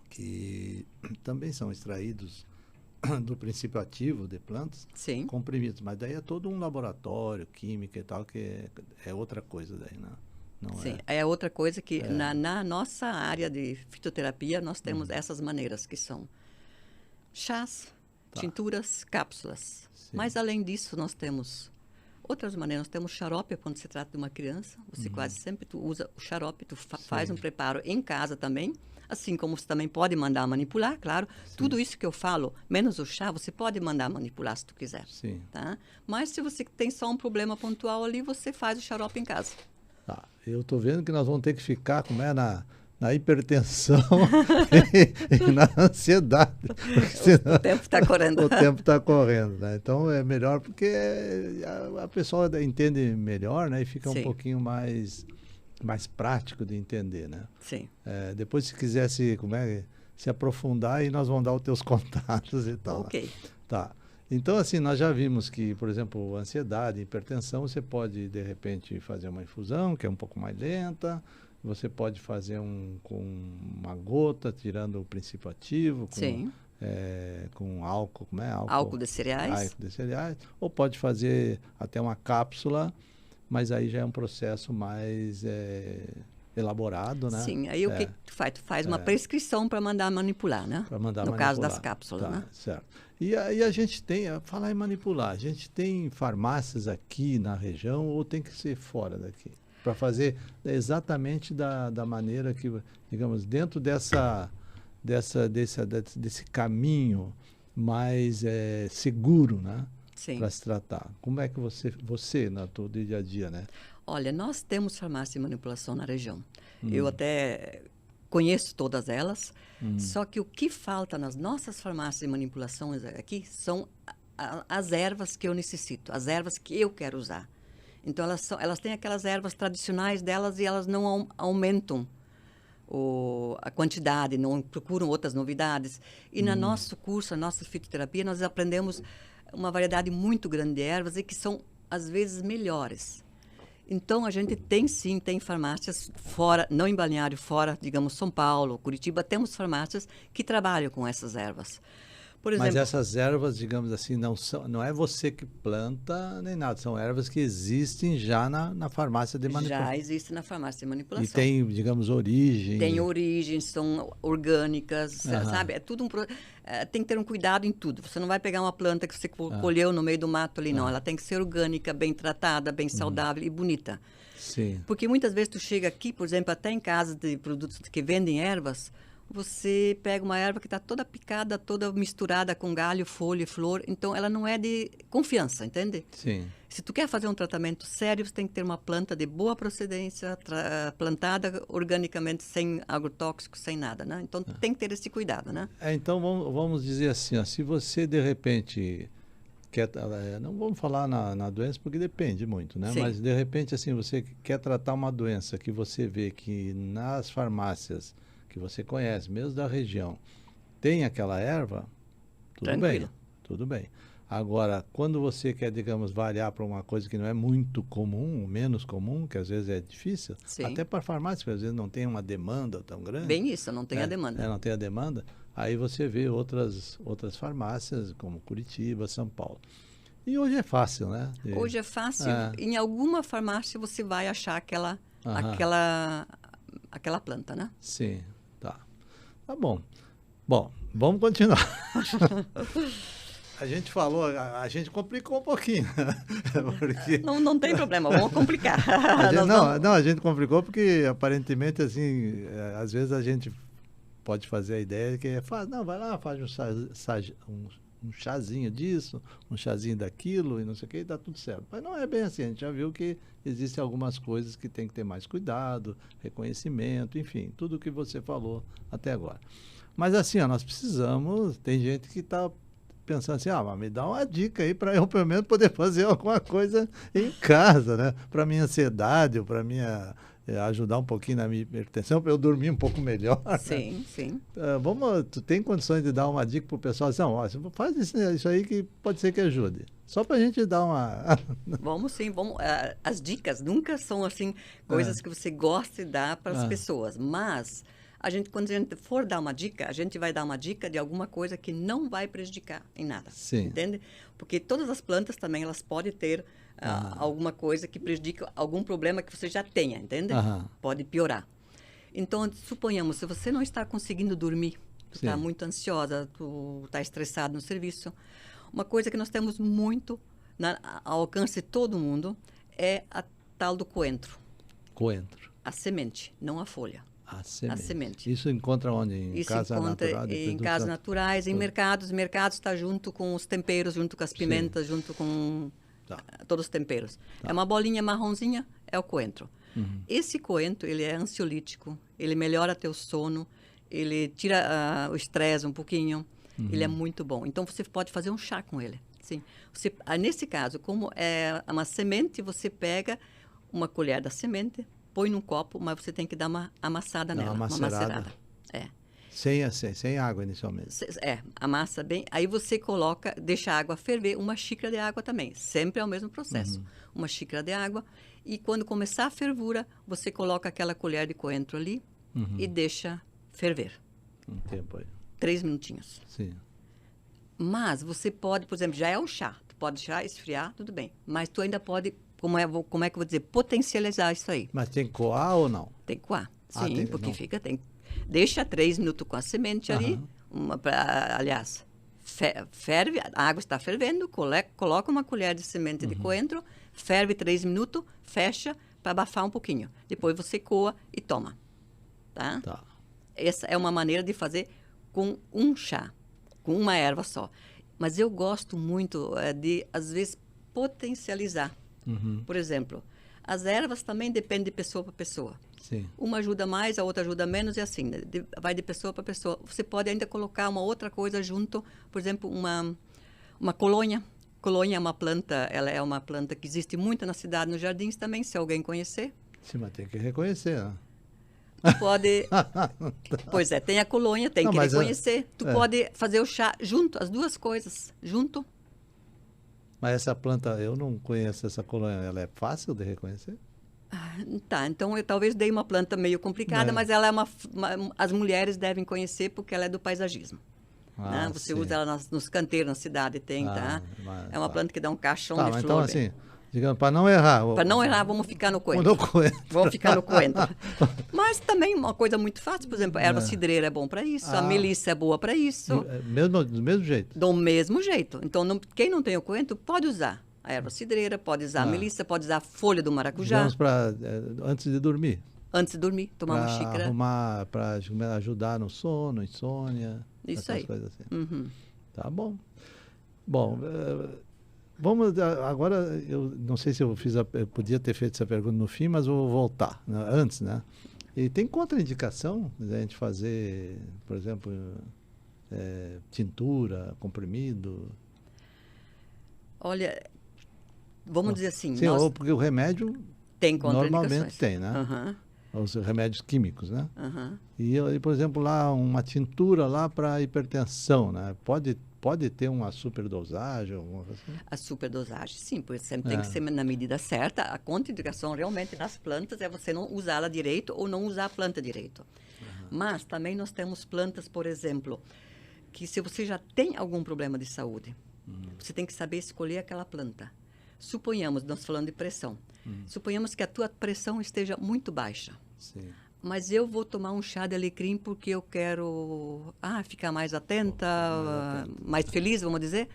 que também são extraídos do princípio ativo de plantas, Sim. comprimidos. Mas daí é todo um laboratório, química e tal, que é outra coisa daí, né? Não Sim, é outra coisa que na nossa área de fitoterapia nós temos essas maneiras que são chás, tinturas, cápsulas. Sim. Mas além disso nós temos outras maneiras. Nós temos xarope quando se trata de uma criança. Você quase sempre usa o xarope, faz um preparo em casa também. Assim como você também pode mandar manipular, claro. Sim. Tudo isso que eu falo, menos o chá, você pode mandar manipular se tu quiser. Sim. Tá? Mas se você tem só um problema pontual ali, você faz o xarope em casa. Tá. Eu estou vendo que nós vamos ter que ficar na hipertensão e na ansiedade. Senão, o tempo está correndo. O tempo está correndo, né? Então é melhor porque a pessoa entende melhor, né? E fica um pouquinho mais prático de entender, né? Sim. Depois, se quiser se aprofundar, aí nós vamos dar os teus contatos e tal. Ok. Tá. Então, assim, nós já vimos que, por exemplo, ansiedade, hipertensão, você pode, de repente, fazer uma infusão, que é um pouco mais lenta. Você pode fazer com uma gota, tirando o princípio ativo, com álcool, como é? Álcool de cereais. Álcool de cereais. Ou pode fazer até uma cápsula, mas aí já é um processo mais elaborado, né? Sim, aí o que tu faz? Tu faz uma prescrição para mandar manipular, né? Para mandar manipular. No caso das cápsulas, tá, né? Certo. E aí a gente tem, falar em manipular, a gente tem farmácias aqui na região ou tem que ser fora daqui? Para fazer exatamente da maneira que, digamos, dentro desse caminho mais seguro, né? Para se tratar. Como é que você no teu dia a dia, né? Olha, nós temos farmácia de manipulação na região. Eu até conheço todas elas, só que o que falta nas nossas farmácias de manipulação aqui são as ervas que eu necessito, as ervas que eu quero usar. Então, elas têm aquelas ervas tradicionais delas e elas não aumentam a quantidade, não procuram outras novidades. E no nosso curso, a nossa fitoterapia, nós aprendemos uma variedade muito grande de ervas e que são, às vezes, melhores. Então, a gente tem farmácias fora, não em Balneário, fora, digamos, São Paulo, Curitiba, temos farmácias que trabalham com essas ervas. Por exemplo, mas essas ervas, digamos assim, não é você que planta nem nada, são ervas que existem já na farmácia de manipulação. Já existe na farmácia de manipulação. E tem, digamos, origem. Tem origem, são orgânicas, sabe? É tudo tem que ter um cuidado em tudo. Você não vai pegar uma planta que você colheu no meio do mato ali, não. Ela tem que ser orgânica, bem tratada, bem saudável e bonita. Sim. Porque muitas vezes tu chega aqui, por exemplo, até em casa de produtos que vendem ervas, você pega uma erva que está toda picada, toda misturada com galho, folha e flor, então ela não é de confiança, entende? Sim. Se tu quer fazer um tratamento sério, você tem que ter uma planta de boa procedência, plantada organicamente, sem agrotóxico, sem nada, né? Então tem que ter esse cuidado, né? Então vamos dizer assim, se você de repente quer, não vamos falar na doença porque depende muito, né? Sim. Mas de repente assim, você quer tratar uma doença que você vê que nas farmácias que você conhece, mesmo da região, tem aquela erva, tudo bem. Agora, quando você quer, digamos, variar para uma coisa que não é muito comum, menos comum, que às vezes é difícil, Sim. até para farmácia, às vezes não tem uma demanda tão grande. Bem isso, não tem a demanda. Não tem a demanda. Aí você vê outras farmácias, como Curitiba, São Paulo. E hoje é fácil, né? Hoje é fácil. Em alguma farmácia você vai achar aquela planta, né? Sim, tá. Tá bom. Bom, vamos continuar. A gente falou, a gente complicou um pouquinho. Porque... Não tem problema, vamos complicar. A gente complicou porque aparentemente, assim, às vezes a gente pode fazer a ideia que vai lá, faz um chazinho disso, um chazinho daquilo e não sei o que, e dá tudo certo. Mas não é bem assim, a gente já viu que existem algumas coisas que tem que ter mais cuidado, reconhecimento, enfim, tudo o que você falou até agora. Mas assim, nós precisamos, tem gente que está pensando assim, mas me dá uma dica aí para eu pelo menos poder fazer alguma coisa em casa, né? Para minha ansiedade, ou para minha ajudar um pouquinho na minha hipertensão, para eu dormir um pouco melhor. Sim, né? Sim. Tu tem condições de dar uma dica para o pessoal assim, faz isso aí que pode ser que ajude. Só para a gente dar uma... Vamos sim, as dicas nunca são assim coisas que você gosta de dar para as pessoas, mas quando a gente for dar uma dica, a gente vai dar uma dica de alguma coisa que não vai prejudicar em nada. Sim. Entende? Porque todas as plantas também, elas podem ter alguma coisa que prejudica algum problema que você já tenha, entende? Pode piorar. Então, suponhamos, se você não está conseguindo dormir, tu está muito ansiosa, tu está estressado no serviço, uma coisa que nós temos muito ao alcance de todo mundo é a tal do coentro. Coentro. A semente, não a folha. A semente. Isso Isso encontra onde? Em casa natural? Em casas naturais, em mercados. Mercados está junto com os temperos, junto com as pimentas, junto com todos os temperos. É uma bolinha marronzinha, é o coentro. Esse coentro, ele é ansiolítico, ele melhora teu sono, ele tira o estresse um pouquinho, ele é muito bom. Então, você pode fazer um chá com ele. Sim. Nesse caso, como é uma semente, você pega uma colher da semente, põe num copo, mas você tem que dar uma amassada nela. Uma macerada. Sem água inicialmente. Amassa bem. Aí você deixa a água ferver, uma xícara de água também. Sempre é o mesmo processo. Uma xícara de água. E quando começar a fervura, você coloca aquela colher de coentro ali e deixa ferver. Um tempo aí. 3 minutinhos. Sim. Mas você pode, por exemplo, já é um chá. Tu pode deixar esfriar, tudo bem. Mas tu ainda pode... Como é que eu vou dizer? Potencializar isso aí. Mas tem que coar ou não? Tem que coar. Sim, porque deixa 3 minutos com a semente ali. Aliás, ferve, a água está fervendo, coloca uma colher de semente de coentro, ferve 3 minutos, fecha para abafar um pouquinho. Depois você coa e toma. Tá? Essa é uma maneira de fazer com um chá, com uma erva só. Mas eu gosto muito de, às vezes, potencializar. Por exemplo, as ervas também dependem de pessoa para pessoa. Sim. Uma ajuda mais, a outra ajuda menos, e assim, vai de pessoa para pessoa. Você pode ainda colocar uma outra coisa junto, por exemplo, uma colônia. Colônia é uma planta, ela é uma planta que existe muito na cidade, nos jardins também, se alguém conhecer. Sim, mas tem que reconhecer, né? Tu pode... Pois é, tem a colônia, tem que reconhecer. Tu pode fazer o chá junto, as duas coisas, junto. Mas essa planta, eu não conheço essa colônia, ela é fácil de reconhecer? Tá, então eu talvez dei uma planta meio complicada, mas ela é as mulheres devem conhecer porque ela é do paisagismo. Né? Você usa ela nos canteiros na cidade, tá? É uma planta que dá um caixão de flor. Então assim, digamos, para não errar... Para não errar, vamos ficar no coentro. Vamos ficar no coentro. Mas também uma coisa muito fácil, por exemplo, a erva cidreira é bom para isso, a melissa é boa para isso. Do mesmo jeito? Do mesmo jeito. Então, quem não tem o coentro pode usar a erva cidreira, pode usar a melissa, pode usar a folha do maracujá. Digamos antes de dormir? Antes de dormir, tomar uma xícara. Para ajudar no sono, insônia, isso essas aí. Coisas assim. Tá bom. Bom... Vamos agora, eu não sei se eu podia ter feito essa pergunta no fim, mas vou voltar, né, antes, né? E tem contraindicação da gente fazer, por exemplo, tintura, comprimido? Olha, vamos dizer assim... Sim, porque o remédio tem normalmente tem, né? os remédios químicos, né? Uhum. E, por exemplo, lá uma tintura lá para hipertensão, né? Pode ter uma superdosagem, alguma coisa assim? A superdosagem, sim, porque sempre tem que ser na medida certa. A contraindicação realmente nas plantas é você não usá-la direito ou não usar a planta direito. Mas também nós temos plantas, por exemplo, que se você já tem algum problema de saúde, você tem que saber escolher aquela planta. Suponhamos, nós falando de pressão, suponhamos que a tua pressão esteja muito baixa. Sim. Mas eu vou tomar um chá de alecrim porque eu quero ficar mais atenta, mais feliz, vamos dizer.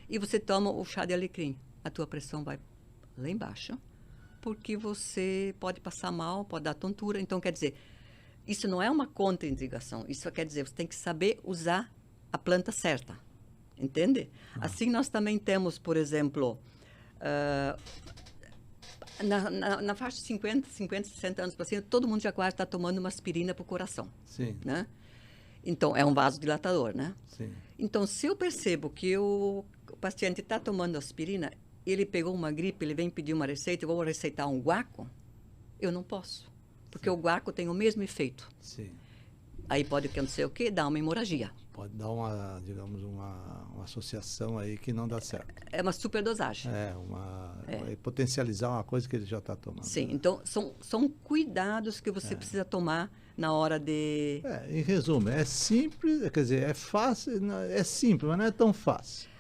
E você toma o chá de alecrim. A tua pressão vai lá embaixo, porque você pode passar mal, pode dar tontura. Então, quer dizer, isso não é uma contraindicação. Isso quer dizer, você tem que saber usar a planta certa. Entende? Assim, nós também temos, por exemplo... Na faixa de 50, 60 anos para cima, todo mundo já quase está tomando uma aspirina para o coração. Sim. Né? Então, é um vasodilatador, né? Sim. Então, se eu percebo que o paciente está tomando aspirina, ele pegou uma gripe, ele vem pedir uma receita, eu vou receitar um guaco, eu não posso. Porque o guaco tem o mesmo efeito. Sim. Aí pode acontecer o quê? Dar uma hemorragia. Pode dar uma, digamos, uma associação aí que não dá certo. É uma superdosagem. Vai potencializar uma coisa que ele já está tomando. Sim, então são cuidados que você precisa tomar na hora de... Em resumo, é simples, quer dizer, é fácil, é simples, mas não é tão fácil.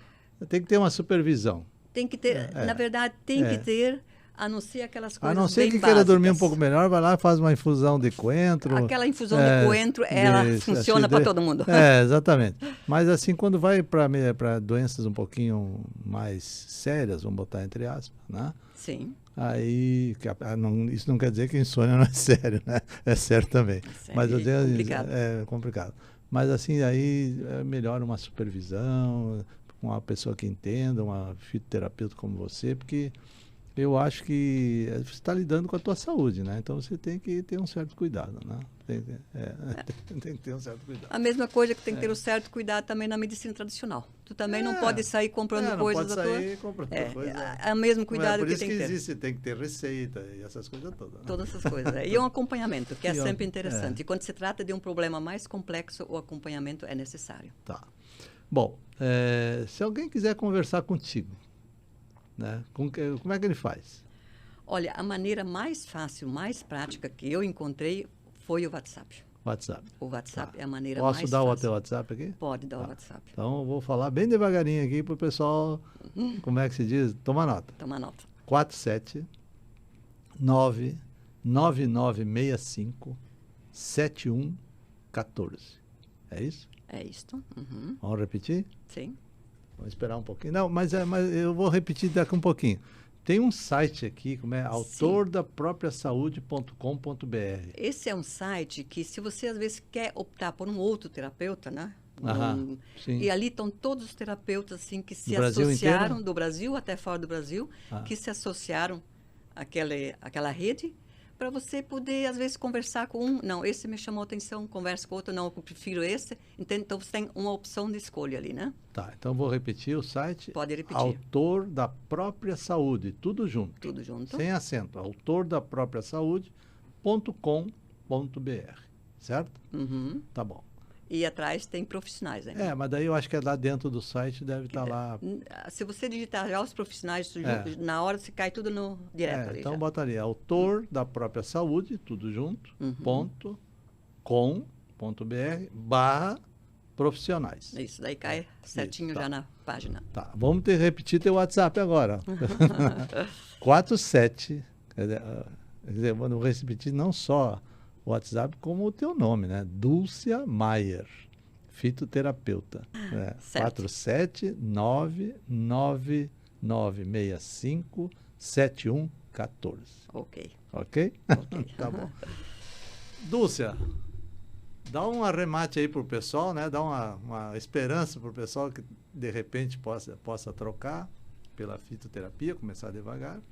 Tem que ter uma supervisão. Tem que ter, na verdade, tem que ter... A não ser aquelas coisas bem básicas. A não ser que queira dormir um pouco melhor, vai lá e faz uma infusão de coentro. Aquela infusão de coentro, ela funciona para todo mundo. Exatamente. Mas assim, quando vai para doenças um pouquinho mais sérias, vamos botar entre aspas, né? Sim. Aí, isso não quer dizer que insônia não é sério, né? É sério também. Mas complicado. É complicado. Mas assim, aí é melhor uma supervisão, uma pessoa que entenda, uma fitoterapeuta como você, porque... Eu acho que você está lidando com a tua saúde, né? Então você tem que ter um certo cuidado, né? Tem que ter um certo cuidado. A mesma coisa que tem que ter um certo cuidado também na medicina tradicional. Tu também não pode sair comprando coisas da tua... Não pode sair comprando coisas. É o mesmo cuidado que tem que ter. Por isso que existe, tem que ter receita e essas coisas todas. Né? Todas essas coisas. E um acompanhamento, que é sempre interessante. E quando se trata de um problema mais complexo, o acompanhamento é necessário. Tá. Bom, se alguém quiser conversar contigo, né? Como é que ele faz? Olha, a maneira mais fácil, mais prática que eu encontrei foi o WhatsApp. O WhatsApp é a maneira mais fácil. Posso dar o teu WhatsApp aqui? Pode dar o WhatsApp. Então, eu vou falar bem devagarinho aqui para o pessoal, como é que se diz? Toma nota. Toma nota. 479-9965-7114. É isso? É isso. Uhum. Vamos repetir? Sim. Vamos esperar um pouquinho. Não, mas eu vou repetir daqui um pouquinho. Tem um site aqui, como é? autordapropriasaude.com.br. Esse é um site que, se você às vezes quer optar por um outro terapeuta, né? Sim. E ali estão todos os terapeutas assim, que se Brasil associaram, inteiro? do Brasil até fora do Brasil, que se associaram àquela rede, para você poder, às vezes, conversar com um. Não, esse me chamou a atenção, conversa com outro, não, eu prefiro esse. Então, você tem uma opção de escolha ali, né? Tá, então vou repetir o site. Pode repetir. Autor da Própria Saúde, tudo junto. Tudo junto. Sem acento. autordapropriasaude.com.br, certo? Uhum. Tá bom. E atrás tem profissionais, né? Mas daí eu acho que lá dentro do site deve estar lá. Se você digitar já os profissionais, na hora você cai tudo direto ali. Então já. bota ali, autor da própria saúde, tudo junto, .com.br/profissionais. Isso, daí cai certinho já na página. Tá, vamos repetir teu WhatsApp agora. 47, quer dizer, vou repetir não só o WhatsApp, como o teu nome, né? Dúlcia Maier, fitoterapeuta. 479-9965-7114. Ok. Ok? Tá bom. Dúlcia, dá um arremate aí pro pessoal, né? Dá uma esperança pro pessoal que de repente possa trocar pela fitoterapia, começar devagar.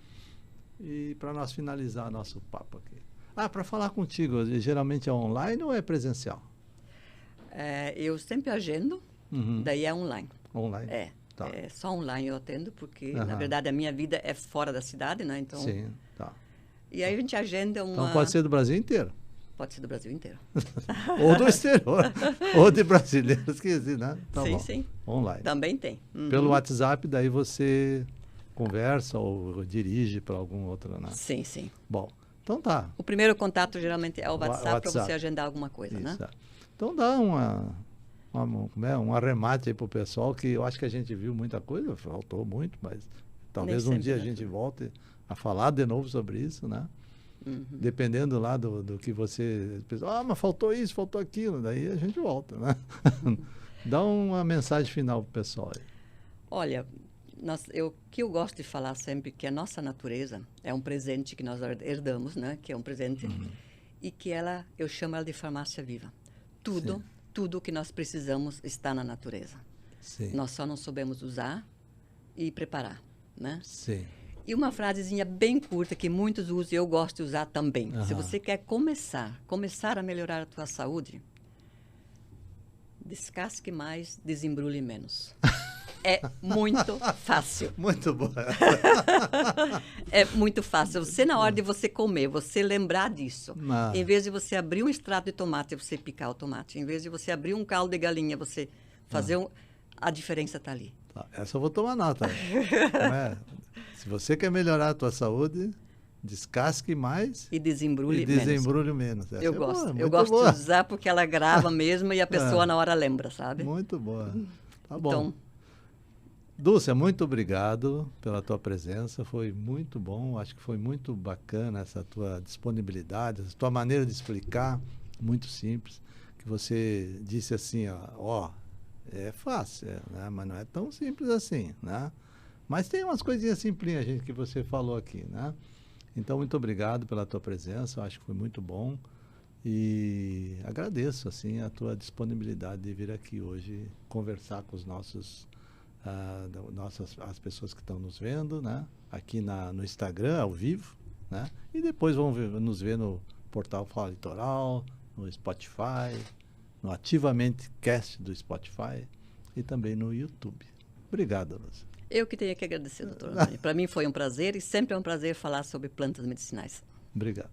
E para nós finalizar nosso papo aqui. Para falar contigo, geralmente é online ou é presencial? Eu sempre agendo, daí é online. Online? Tá. Só online eu atendo, porque, na verdade, a minha vida é fora da cidade, né? Então, sim, tá. E aí a gente agenda uma... Então pode ser do Brasil inteiro. Pode ser do Brasil inteiro. Ou do exterior. Ou de brasileiros que né? Tá sim, bom. sim. Online. Também tem. Pelo WhatsApp, daí você conversa ou dirige para algum outro, né? Sim, sim. Bom, então tá. O primeiro contato geralmente é o WhatsApp para WhatsApp. você agendar alguma coisa, Isso, né? Então dá um arremate aí pro pessoal, que eu acho que a gente viu muita coisa, faltou muito, mas talvez um dia a gente volte a falar de novo sobre isso, né? Dependendo lá do que você pensa, mas faltou isso, faltou aquilo, daí a gente volta, né? Dá uma mensagem final pro pessoal aí. Olha, o que eu gosto de falar sempre, que a nossa natureza é um presente que nós herdamos, né? Que é um presente, e que eu chamo ela de farmácia viva. Tudo que nós precisamos está na natureza. Sim. Nós só não soubemos usar e preparar, né? Sim. E uma frasezinha bem curta que muitos usam e eu gosto de usar também. Se você quer começar a melhorar a tua saúde, descasque mais, desembrulhe menos. É muito fácil. Muito bom. É muito fácil. Você, na hora de você comer, você lembrar disso. Em vez de você abrir um extrato de tomate, você picar o tomate. Em vez de você abrir um caldo de galinha, você fazer a diferença está ali. Tá, essa eu vou tomar nota. Se você quer melhorar a tua saúde, descasque mais e desembrulhe menos. Essa eu gosto. Eu gosto de usar porque ela grava mesmo e a pessoa na hora lembra, sabe? Muito boa. Tá bom. Então, Dulce, muito obrigado pela tua presença, foi muito bom, acho que foi muito bacana essa tua disponibilidade, essa tua maneira de explicar, muito simples, que você disse assim, é fácil, né? Mas não é tão simples assim, né? Mas tem umas coisinhas simplinhas, gente, que você falou aqui, né? Então, muito obrigado pela tua presença, acho que foi muito bom e agradeço, assim, a tua disponibilidade de vir aqui hoje conversar com os as pessoas que estão nos vendo, né? Aqui no Instagram, ao vivo, né? E depois vão nos ver no portal Fala Litoral, no Spotify, no Ativamente Cast do Spotify e também no YouTube. Obrigado, Lúcia. Eu que tenho que agradecer, doutor Antônio. Para mim foi um prazer e sempre é um prazer falar sobre plantas medicinais. Obrigado.